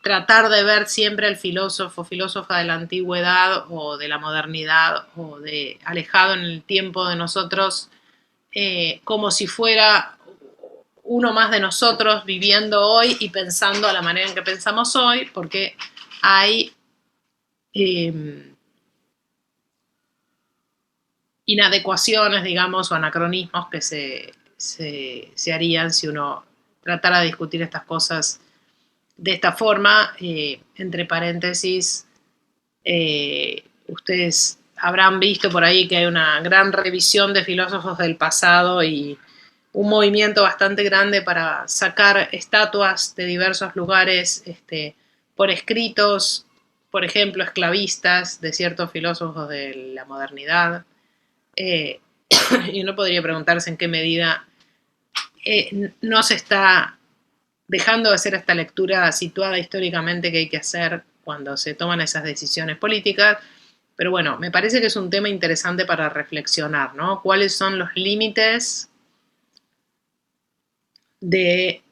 tratar de ver siempre al filósofo, filósofa de la antigüedad o de la modernidad o de alejado en el tiempo de nosotros, como si fuera uno más de nosotros viviendo hoy y pensando a la manera en que pensamos hoy, porque hay inadecuaciones, digamos, o anacronismos que se harían si uno tratara de discutir estas cosas de esta forma, entre paréntesis, ustedes habrán visto por ahí que hay una gran revisión de filósofos del pasado y un movimiento bastante grande para sacar estatuas de diversos lugares por escritos, por ejemplo, esclavistas de ciertos filósofos de la modernidad. Y uno podría preguntarse en qué medida no se está dejando de hacer esta lectura situada históricamente que hay que hacer cuando se toman esas decisiones políticas. Pero bueno, me parece que es un tema interesante para reflexionar, ¿no? ¿Cuáles son los límites de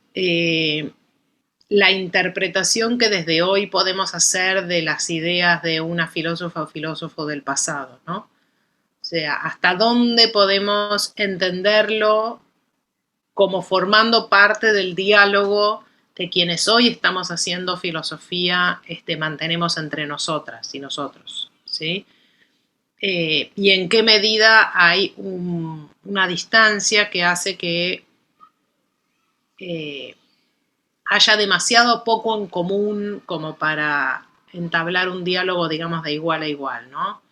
la interpretación que desde hoy podemos hacer de las ideas de una filósofa o filósofo del pasado, ¿no? O sea, hasta dónde podemos entenderlo como formando parte del diálogo de quienes hoy estamos haciendo filosofía, mantenemos entre nosotras y nosotros, ¿sí? Y en qué medida hay una distancia que hace que haya demasiado poco en común como para entablar un diálogo, digamos, de igual a igual, ¿no?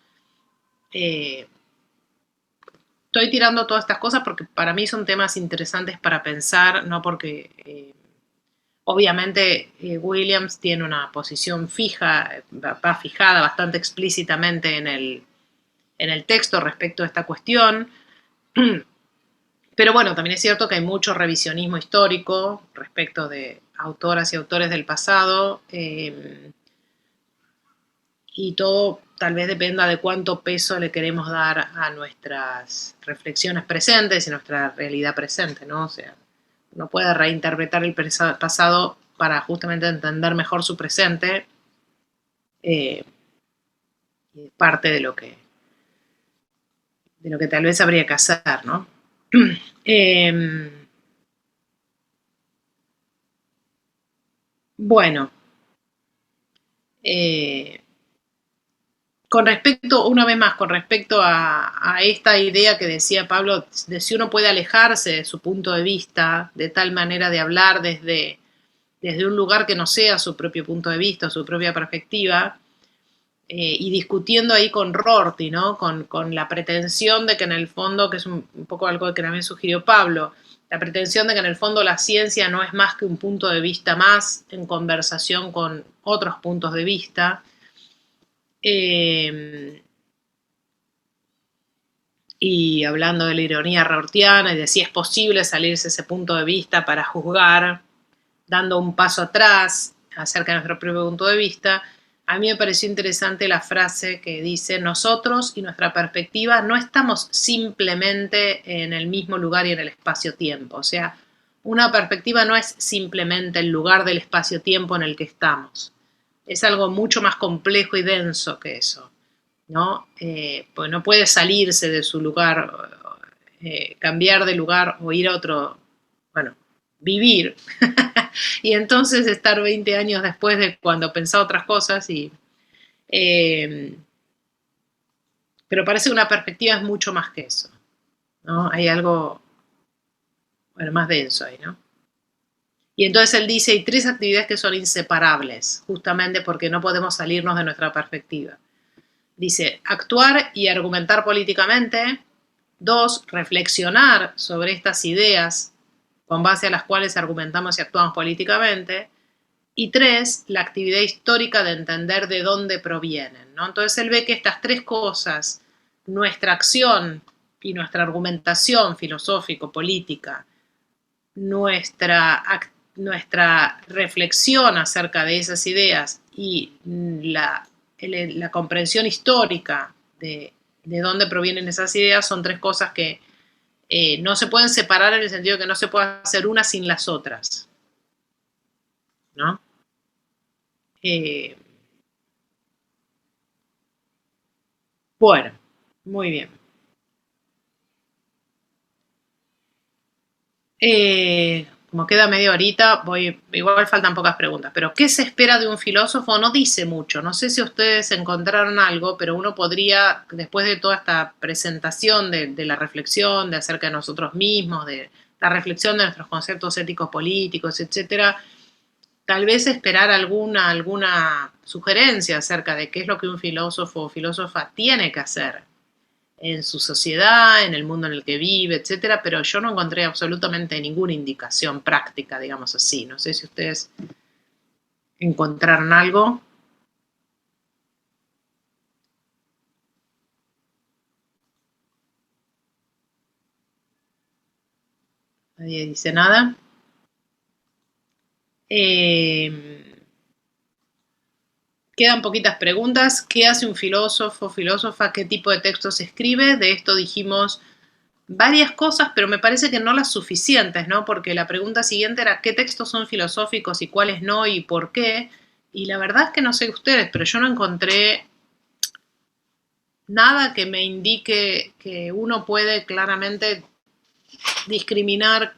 Estoy tirando todas estas cosas porque para mí son temas interesantes para pensar, no porque obviamente Williams tiene una posición fija, va fijada bastante explícitamente en el texto respecto a esta cuestión, pero bueno, también es cierto que hay mucho revisionismo histórico respecto de autoras y autores del pasado, y todo tal vez dependa de cuánto peso le queremos dar a nuestras reflexiones presentes y nuestra realidad presente, ¿no? O sea, uno puede reinterpretar el pasado para justamente entender mejor su presente, y parte de lo que tal vez habría que hacer, ¿no? Bueno, con respecto, una vez más, con respecto a esta idea que decía Pablo, de si uno puede alejarse de su punto de vista, de tal manera de hablar desde un lugar que no sea su propio punto de vista, su propia perspectiva, y discutiendo ahí con Rorty, ¿no? Con la pretensión de que en el fondo, que es un poco algo que también sugirió Pablo, la pretensión de que en el fondo la ciencia no es más que un punto de vista más en conversación con otros puntos de vista. Y hablando de la ironía rortiana y de si es posible salirse de ese punto de vista para juzgar, dando un paso atrás acerca de nuestro propio punto de vista, a mí me pareció interesante la frase que dice: nosotros y nuestra perspectiva no estamos simplemente en el mismo lugar y en el espacio-tiempo. O sea, una perspectiva no es simplemente el lugar del espacio-tiempo en el que estamos. Es algo mucho más complejo y denso que eso, ¿no? Pues no puede salirse de su lugar, cambiar de lugar o ir a otro, bueno, vivir. Y entonces estar 20 años después de cuando pensaba otras cosas pero parece que una perspectiva es mucho más que eso, ¿no? Hay algo, bueno, más denso ahí, ¿no? Y entonces él dice, hay 3 actividades que son inseparables, justamente porque no podemos salirnos de nuestra perspectiva. Dice, actuar y argumentar políticamente. 2, reflexionar sobre estas ideas con base a las cuales argumentamos y actuamos políticamente. Y 3, la actividad histórica de entender de dónde provienen, ¿no? Entonces él ve que estas 3 cosas, nuestra acción y nuestra argumentación filosófico-política, nuestra reflexión acerca de esas ideas y la comprensión histórica de dónde provienen esas ideas, son 3 cosas que no se pueden separar, en el sentido de que no se puede hacer una sin las otras, ¿no? Bueno, muy bien. Como queda media horita, igual faltan pocas preguntas, pero ¿qué se espera de un filósofo? No dice mucho. No sé si ustedes encontraron algo, pero uno podría, después de toda esta presentación de la reflexión, de acerca de nosotros mismos, de la reflexión de nuestros conceptos éticos políticos, etcétera, tal vez esperar alguna sugerencia acerca de qué es lo que un filósofo o filósofa tiene que hacer en su sociedad, en el mundo en el que vive, etcétera, pero yo no encontré absolutamente ninguna indicación práctica, digamos así. No sé si ustedes encontraron algo. Nadie dice nada. Quedan poquitas preguntas. ¿Qué hace un filósofo, filósofa? ¿Qué tipo de textos escribe? De esto dijimos varias cosas, pero me parece que no las suficientes, ¿no? Porque la pregunta siguiente era ¿qué textos son filosóficos y cuáles no y por qué? Y la verdad es que no sé ustedes, pero yo no encontré nada que me indique que uno puede claramente discriminar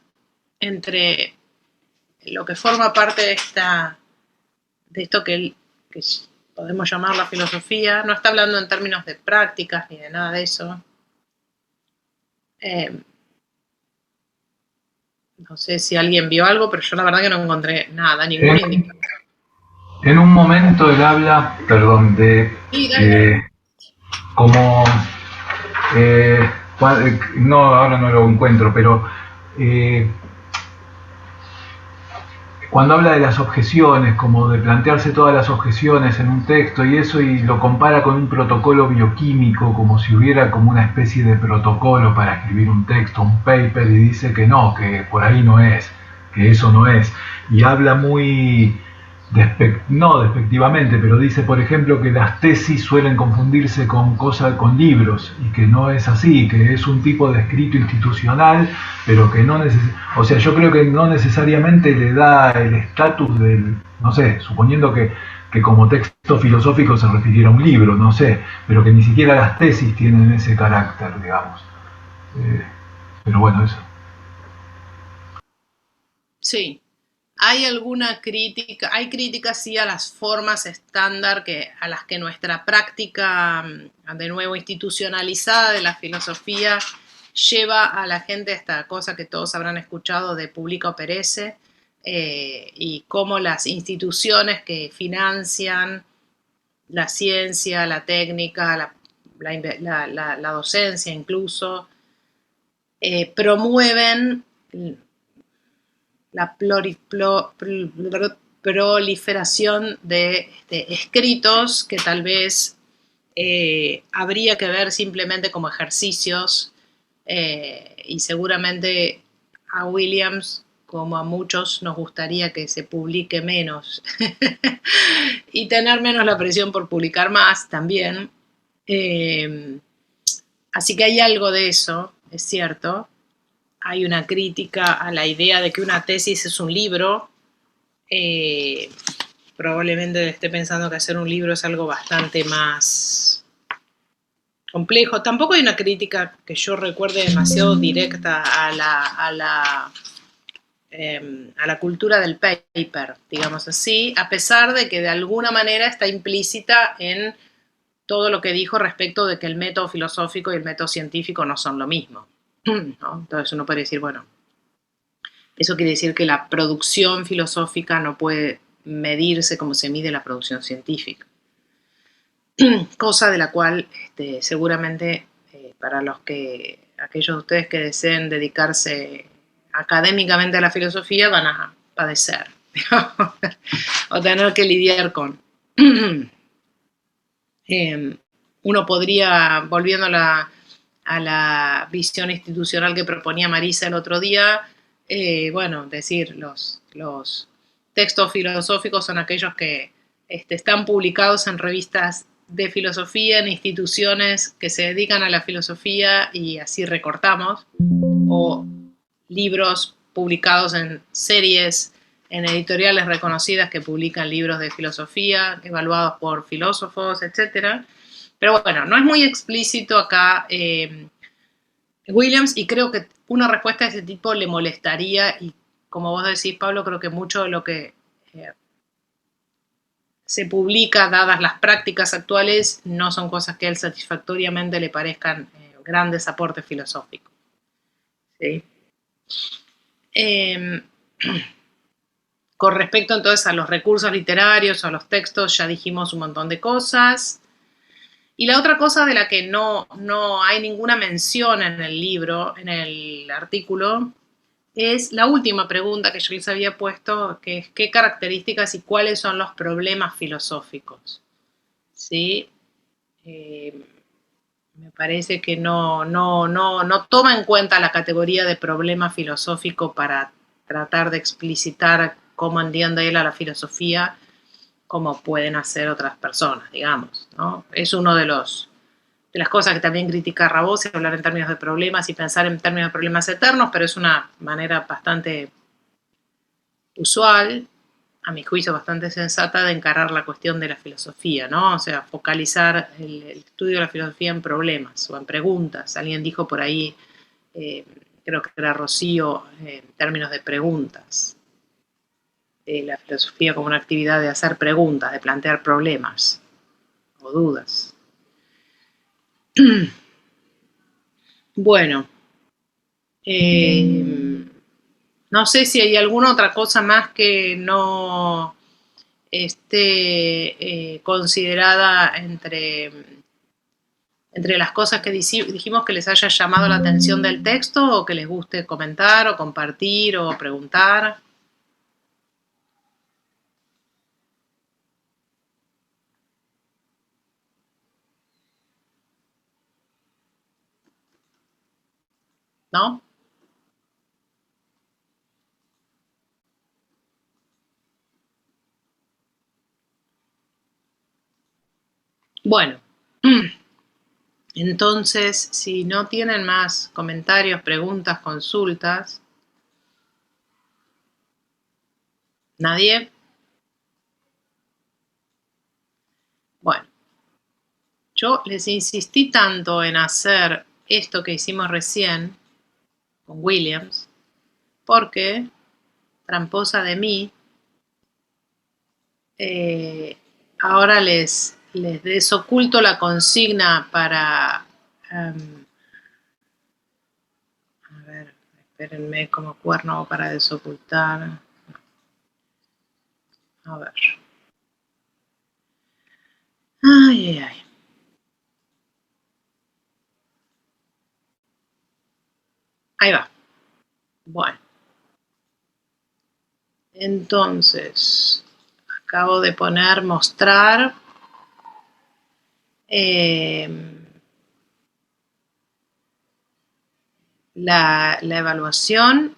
entre lo que forma parte de esto que podemos llamar la filosofía. No está hablando en términos de prácticas ni de nada de eso. No sé si alguien vio algo, pero yo la verdad que no encontré nada, ningún indicador. En un momento él habla, perdón, de como no, ahora no lo encuentro, pero cuando habla de las objeciones, como de plantearse todas las objeciones en un texto y eso, y lo compara con un protocolo bioquímico, como si hubiera como una especie de protocolo para escribir un texto, un paper, y dice que no, que por ahí no es, que eso no es, y habla muy, no despectivamente, pero dice, por ejemplo, que las tesis suelen confundirse con libros, y que no es así, que es un tipo de escrito institucional, pero que no o sea, yo creo que no necesariamente le da el estatus del, no sé, suponiendo que como texto filosófico se refiriera a un libro, no sé, pero que ni siquiera las tesis tienen ese carácter, digamos. Pero bueno, eso. Sí. ¿Hay alguna crítica? Hay críticas sí a las formas estándar a las que nuestra práctica, de nuevo institucionalizada de la filosofía, lleva a la gente a esta cosa que todos habrán escuchado de publica o perece, y cómo las instituciones que financian la ciencia, la técnica, la docencia incluso, promueven la proliferación de escritos que tal vez habría que ver simplemente como ejercicios, y seguramente a Williams, como a muchos, nos gustaría que se publique menos y tener menos la presión por publicar más también. Así que hay algo de eso, es cierto. Hay una crítica a la idea de que una tesis es un libro. Probablemente esté pensando que hacer un libro es algo bastante más complejo. Tampoco hay una crítica que yo recuerde demasiado directa a la cultura del paper, digamos así, a pesar de que de alguna manera está implícita en todo lo que dijo respecto de que el método filosófico y el método científico no son lo mismo, ¿no? Entonces uno puede decir, bueno, eso quiere decir que la producción filosófica no puede medirse como se mide la producción científica. Cosa de la cual seguramente para aquellos de ustedes que deseen dedicarse académicamente a la filosofía van a padecer o tener que lidiar con. Uno podría, volviendo a la visión institucional que proponía Marisa el otro día, bueno, decir, los textos filosóficos son aquellos que están publicados en revistas de filosofía, en instituciones que se dedican a la filosofía y así recortamos, o libros publicados en series, en editoriales reconocidas que publican libros de filosofía, evaluados por filósofos, etc. Pero bueno, no es muy explícito acá Williams, y creo que una respuesta de ese tipo le molestaría, y como vos decís, Pablo, creo que mucho de lo que se publica, dadas las prácticas actuales, no son cosas que a él satisfactoriamente le parezcan grandes aportes filosóficos. ¿Sí? Con respecto entonces a los recursos literarios o a los textos, ya dijimos un montón de cosas. Y la otra cosa de la que no hay ninguna mención en el libro, en el artículo, es la última pregunta que yo les había puesto, que es qué características y cuáles son los problemas filosóficos. ¿Sí? Me parece que no toma en cuenta la categoría de problema filosófico para tratar de explicitar cómo entiende él a la filosofía, como pueden hacer otras personas, digamos, ¿no? Es uno de las cosas que también critica Rabós, es hablar en términos de problemas y pensar en términos de problemas eternos, pero es una manera bastante usual, a mi juicio bastante sensata, de encarar la cuestión de la filosofía, ¿no? O sea, focalizar el estudio de la filosofía en problemas o en preguntas. Alguien dijo por ahí, creo que era Rocío, en términos de preguntas. La filosofía como una actividad de hacer preguntas, de plantear problemas o dudas. Bueno, no sé si hay alguna otra cosa más que no esté considerada entre las cosas que dijimos que les haya llamado la atención del texto o que les guste comentar o compartir o preguntar. ¿No? Bueno, entonces, si no tienen más comentarios, preguntas, consultas, ¿nadie? Bueno, yo les insistí tanto en hacer esto que hicimos recién con Williams, porque, tramposa de mí, ahora les desoculto la consigna para... a ver, espérenme, como cuerno para desocultar. A ver. Ay, ay, ay. Ahí va. Bueno. Entonces, acabo de poner mostrar. La evaluación.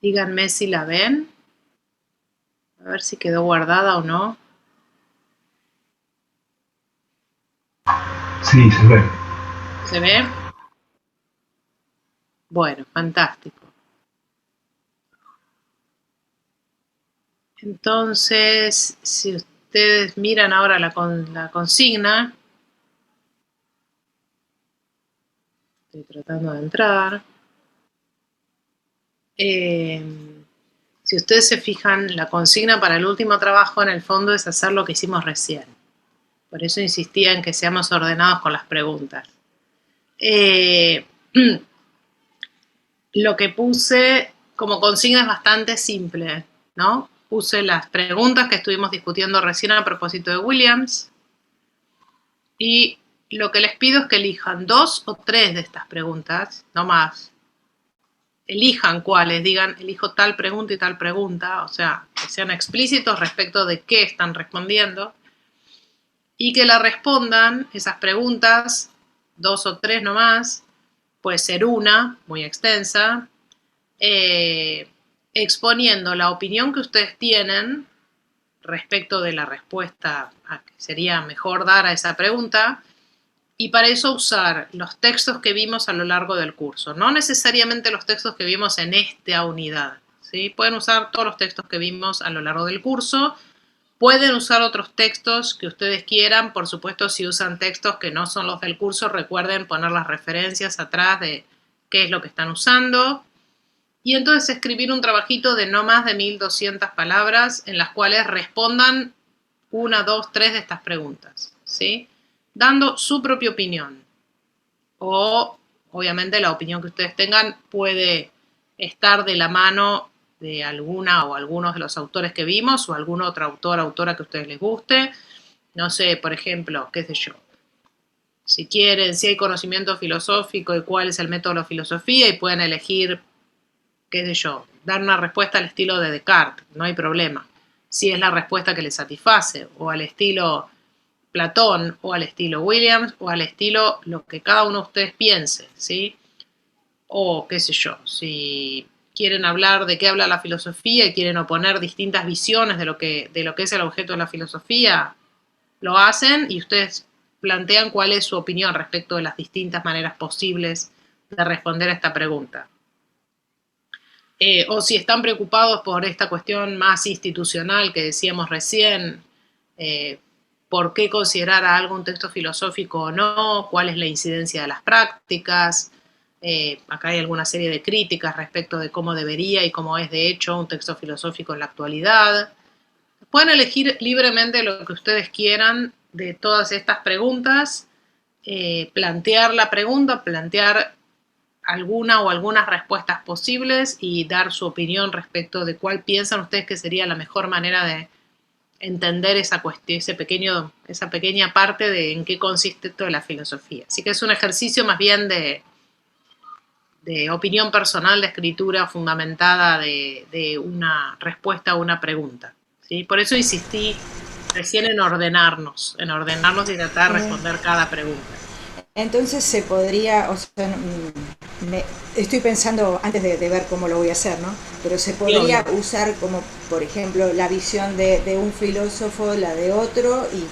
Díganme si la ven. A ver si quedó guardada o no. Sí, se ve. ¿Se ve? Bueno, fantástico. Entonces, si ustedes miran ahora la consigna, estoy tratando de entrar. Si ustedes se fijan, la consigna para el último trabajo en el fondo es hacer lo que hicimos recién. Por eso insistía en que seamos ordenados con las preguntas. Lo que puse como consigna es bastante simple, ¿no? Puse las preguntas que estuvimos discutiendo recién a propósito de Williams y lo que les pido es que elijan 2 o 3 de estas preguntas, no más. Elijan cuáles, digan, elijo tal pregunta y tal pregunta, o sea, que sean explícitos respecto de qué están respondiendo y que la respondan, esas preguntas, 2 o 3 no más, puede ser una, muy extensa, exponiendo la opinión que ustedes tienen respecto de la respuesta a que sería mejor dar a esa pregunta, y para eso usar los textos que vimos a lo largo del curso, no necesariamente los textos que vimos en esta unidad, ¿sí? Pueden usar todos los textos que vimos a lo largo del curso, pueden usar otros textos que ustedes quieran, por supuesto si usan textos que no son los del curso, recuerden poner las referencias atrás de qué es lo que están usando, y entonces escribir un trabajito de no más de 1200 palabras en las cuales respondan 1, 2, 3 de estas preguntas, ¿sí? Dando su propia opinión o obviamente la opinión que ustedes tengan puede estar de la mano de alguna o algunos de los autores que vimos o algún otro autor, autora que a ustedes les guste. No sé, por ejemplo, qué sé yo. Si quieren, si hay conocimiento filosófico y cuál es el método de la filosofía y pueden elegir, qué sé yo, dar una respuesta al estilo de Descartes, no hay problema. Si es la respuesta que les satisface, o al estilo Platón, o al estilo Williams, o al estilo lo que cada uno de ustedes piense, ¿sí? O qué sé yo, si quieren hablar de qué habla la filosofía y quieren oponer distintas visiones de lo que es el objeto de la filosofía, lo hacen y ustedes plantean cuál es su opinión respecto de las distintas maneras posibles de responder a esta pregunta. O si están preocupados por esta cuestión más institucional que decíamos recién, por qué considerar a algo un texto filosófico o no, cuál es la incidencia de las prácticas. Acá hay alguna serie de críticas respecto de cómo debería y cómo es de hecho un texto filosófico en la actualidad. Pueden elegir libremente lo que ustedes quieran de todas estas preguntas, plantear la pregunta, plantear alguna o algunas respuestas posibles y dar su opinión respecto de cuál piensan ustedes que sería la mejor manera de entender esa cuestión, esa pequeña parte de en qué consiste toda la filosofía. Así que es un ejercicio más bien de opinión personal, de escritura fundamentada de una respuesta a una pregunta, ¿sí? Por eso insistí recién en ordenarnos y tratar de responder cada pregunta. Entonces se podría, o sea, estoy pensando antes de ver cómo lo voy a hacer, ¿no? Pero se podría usar como, por ejemplo, la visión de un filósofo, la de otro, y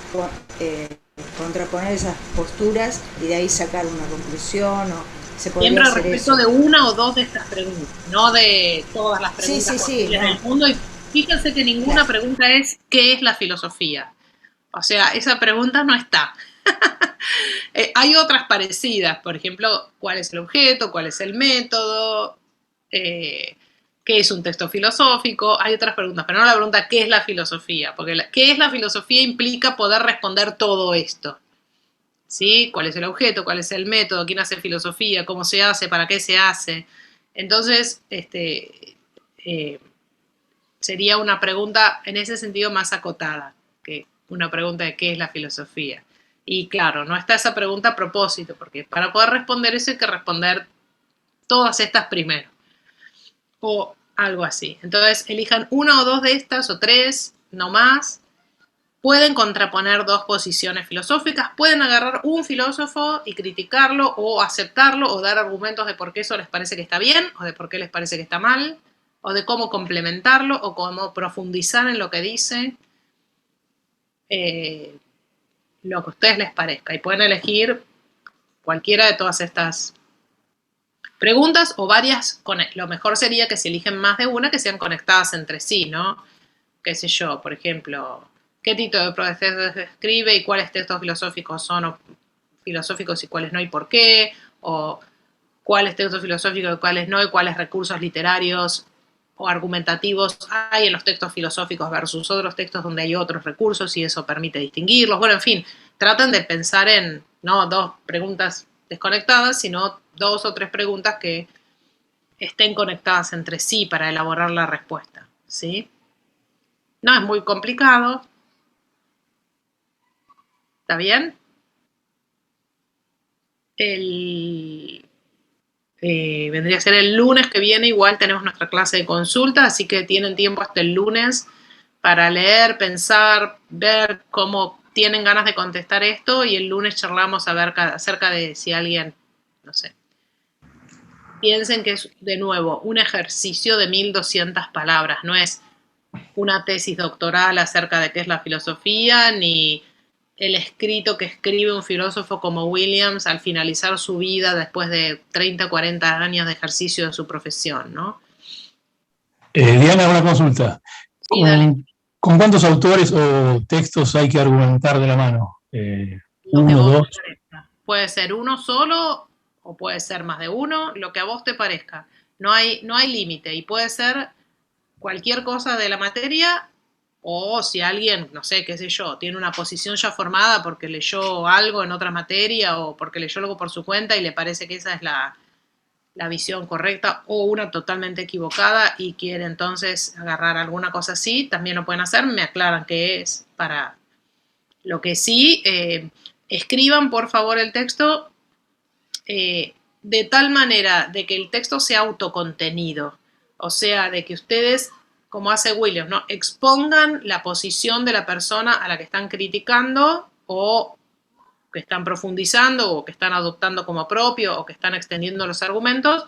contraponer esas posturas y de ahí sacar una conclusión, o se podría siempre hacer respecto eso. de una o dos de estas preguntas, no de todas las preguntas Sí, no. del mundo. Y fíjense que ninguna pregunta es ¿qué es la filosofía? O sea, esa pregunta no está. Hay otras parecidas, por ejemplo, ¿cuál es el objeto? ¿Cuál es el método? ¿Qué es un texto filosófico? Hay otras preguntas, pero no la pregunta ¿qué es la filosofía? Porque ¿qué es la filosofía? Implica poder responder todo esto. ¿Sí? ¿Cuál es el objeto? ¿Cuál es el método? ¿Quién hace filosofía? ¿Cómo se hace? ¿Para qué se hace? Entonces, sería una pregunta en ese sentido más acotada que una pregunta de qué es la filosofía. Y claro, no está esa pregunta a propósito, porque para poder responder eso hay que responder todas estas primero. O algo así. Entonces, elijan una o dos de estas, o tres, no más. Pueden contraponer dos posiciones filosóficas, pueden agarrar un filósofo y criticarlo, o aceptarlo, o dar argumentos de por qué eso les parece que está bien, o de por qué les parece que está mal, o de cómo complementarlo, o cómo profundizar en lo que dice. Lo que a ustedes les parezca, y pueden elegir cualquiera de todas estas preguntas o varias. Lo mejor sería que si eligen más de una, que sean conectadas entre sí, ¿no? Qué sé yo, por ejemplo, ¿qué tipo de procesos escribe y cuáles textos filosóficos son filosóficos y cuáles no y por qué? O cuáles textos filosóficos y cuáles no, y cuáles recursos literarios o argumentativos hay en los textos filosóficos versus otros textos donde hay otros recursos y eso permite distinguirlos. Bueno, en fin, traten de pensar en no dos preguntas desconectadas, sino dos o tres preguntas que estén conectadas entre sí para elaborar la respuesta, ¿sí? No es muy complicado. ¿Está bien? Vendría a ser el lunes que viene, igual tenemos nuestra clase de consulta, así que tienen tiempo hasta el lunes para leer, pensar, ver cómo tienen ganas de contestar esto, y el lunes charlamos a ver acerca de si alguien, no sé. Piensen que es, de nuevo, un ejercicio de 1200 palabras, no es una tesis doctoral acerca de qué es la filosofía, ni el escrito que escribe un filósofo como Williams al finalizar su vida después de 30, 40 años de ejercicio de su profesión, ¿no? Diana, una consulta. Sí, dale. ¿Con cuántos autores o textos hay que argumentar de la mano? ¿Uno, dos? Puede ser uno solo o puede ser más de uno, lo que a vos te parezca. No hay límite, y puede ser cualquier cosa de la materia o si alguien, no sé, qué sé yo, tiene una posición ya formada porque leyó algo en otra materia o porque leyó algo por su cuenta y le parece que esa es la visión correcta o una totalmente equivocada y quiere entonces agarrar alguna cosa así, también lo pueden hacer, me aclaran qué es para lo que sí, escriban por favor el texto de tal manera de que el texto sea autocontenido, o sea, de que ustedes, como hace William, ¿no?, expongan la posición de la persona a la que están criticando o que están profundizando o que están adoptando como propio o que están extendiendo los argumentos,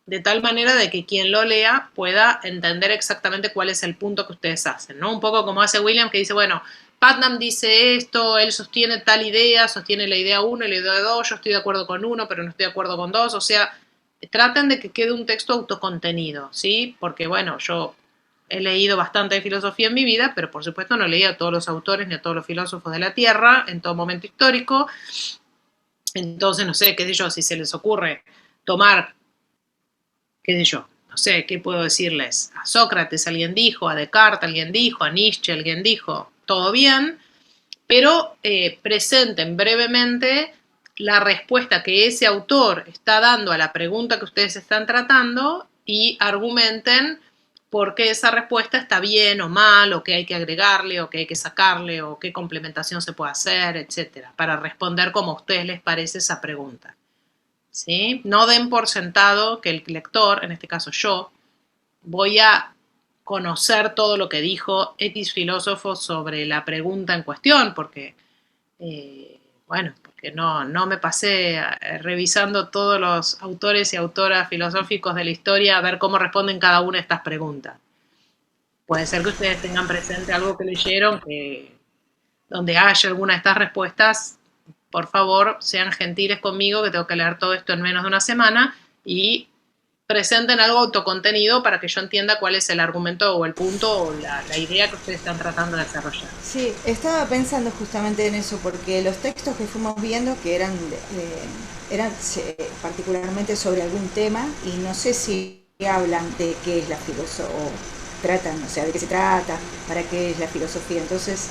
de tal manera de que quien lo lea pueda entender exactamente cuál es el punto que ustedes hacen, ¿no? Un poco como hace William, que dice, bueno, Putnam dice esto, él sostiene tal idea, sostiene la idea 1 y la idea 2, yo estoy de acuerdo con uno, pero no estoy de acuerdo con 2, o sea, traten de que quede un texto autocontenido, ¿sí? Porque, bueno, yo he leído bastante de filosofía en mi vida, pero por supuesto no leí a todos los autores ni a todos los filósofos de la Tierra en todo momento histórico, entonces, no sé, qué sé yo, si se les ocurre tomar, qué sé yo, no sé, ¿qué puedo decirles? A Sócrates alguien dijo, a Descartes alguien dijo, a Nietzsche alguien dijo, todo bien, pero presenten brevemente la respuesta que ese autor está dando a la pregunta que ustedes están tratando y argumenten por qué esa respuesta está bien o mal, o qué hay que agregarle, o qué hay que sacarle, o qué complementación se puede hacer, etcétera, para responder como a ustedes les parece esa pregunta. ¿Sí? No den por sentado que el lector, en este caso yo, voy a conocer todo lo que dijo X filósofo sobre la pregunta en cuestión, porque, porque no me pasé revisando todos los autores y autoras filosóficos de la historia a ver cómo responden cada una de estas preguntas. Puede ser que ustedes tengan presente algo que leyeron, que donde haya alguna de estas respuestas, por favor, sean gentiles conmigo, que tengo que leer todo esto en menos de una semana, y presenten algo autocontenido para que yo entienda cuál es el argumento o el punto o la idea que ustedes están tratando de desarrollar. Sí, estaba pensando justamente en eso, porque los textos que fuimos viendo que eran particularmente sobre algún tema, y no sé si hablan de qué es la filosofía, o tratan, o sea, de qué se trata, para qué es la filosofía. Entonces,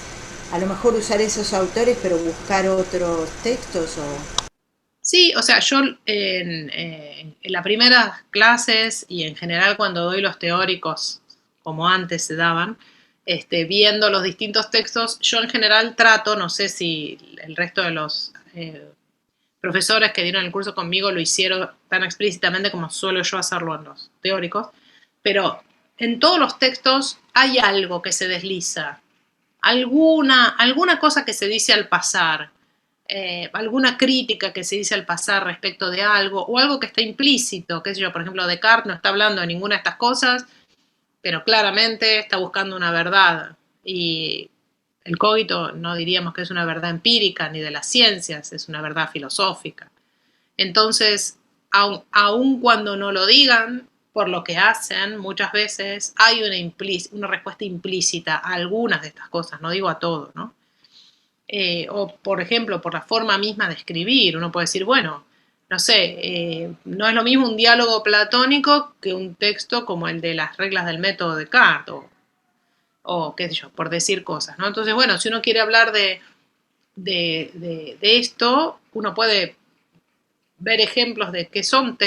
a lo mejor usar esos autores, pero buscar otros textos o... Sí, o sea, yo en las primeras clases y en general cuando doy los teóricos, como antes se daban, viendo los distintos textos, yo en general trato, no sé si el resto de los profesores que dieron el curso conmigo lo hicieron tan explícitamente como suelo yo hacerlo en los teóricos, pero en todos los textos hay algo que se desliza, alguna cosa que se dice al pasar, alguna crítica que se dice al pasar respecto de algo, o algo que está implícito, qué sé yo, por ejemplo, Descartes no está hablando de ninguna de estas cosas, pero claramente está buscando una verdad, y el cogito no diríamos que es una verdad empírica ni de las ciencias, es una verdad filosófica. Entonces, aun cuando no lo digan, por lo que hacen, muchas veces hay una respuesta implícita a algunas de estas cosas, no digo a todo, ¿no? O, por ejemplo, por la forma misma de escribir, uno puede decir, bueno, no sé, no es lo mismo un diálogo platónico que un texto como el de las reglas del método de Descartes, o qué sé yo, por decir cosas, ¿no? Entonces, bueno, si uno quiere hablar de esto, uno puede ver ejemplos de que son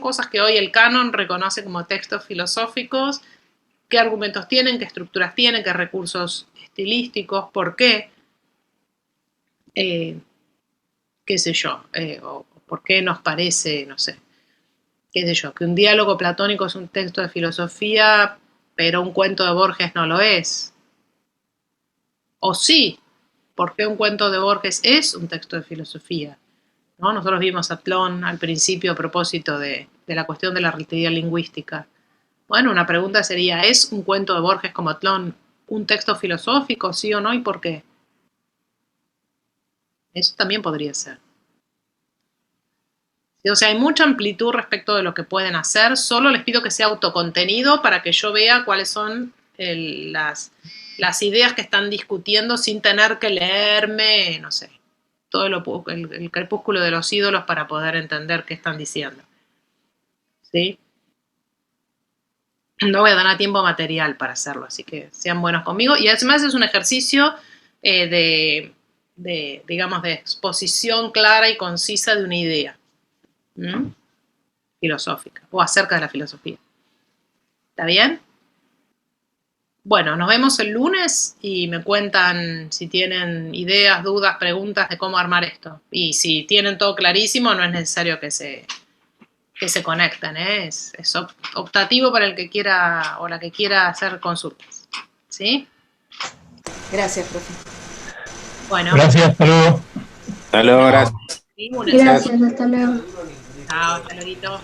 cosas que hoy el canon reconoce como textos filosóficos, qué argumentos tienen, qué estructuras tienen, qué recursos estilísticos, por qué, qué sé yo, o por qué nos parece, no sé, qué sé yo, que un diálogo platónico es un texto de filosofía, pero un cuento de Borges no lo es. O sí, porque un cuento de Borges es un texto de filosofía, ¿no? Nosotros vimos a Tlön al principio a propósito de la cuestión de la relatividad lingüística. Bueno, una pregunta sería, ¿es un cuento de Borges como Tlön un texto filosófico, sí o no, y por qué? Eso también podría ser. O sea, hay mucha amplitud respecto de lo que pueden hacer, solo les pido que sea autocontenido para que yo vea cuáles son las ideas que están discutiendo sin tener que leerme, no sé, todo el crepúsculo de los ídolos para poder entender qué están diciendo. ¿Sí? no voy a tener tiempo material para hacerlo, así que sean buenos conmigo. Y además es un ejercicio digamos, de exposición clara y concisa de una idea filosófica o acerca de la filosofía. ¿Está bien? Bueno, nos vemos el lunes y me cuentan si tienen ideas, dudas, preguntas de cómo armar esto. Y si tienen todo clarísimo, no es necesario que se conecten, ¿eh? Es optativo para el que quiera o la que quiera hacer consultas. ¿Sí? Gracias, profe. Bueno. Gracias, hasta luego. Hasta luego, gracias. Gracias, hasta luego. Chao, hasta luego.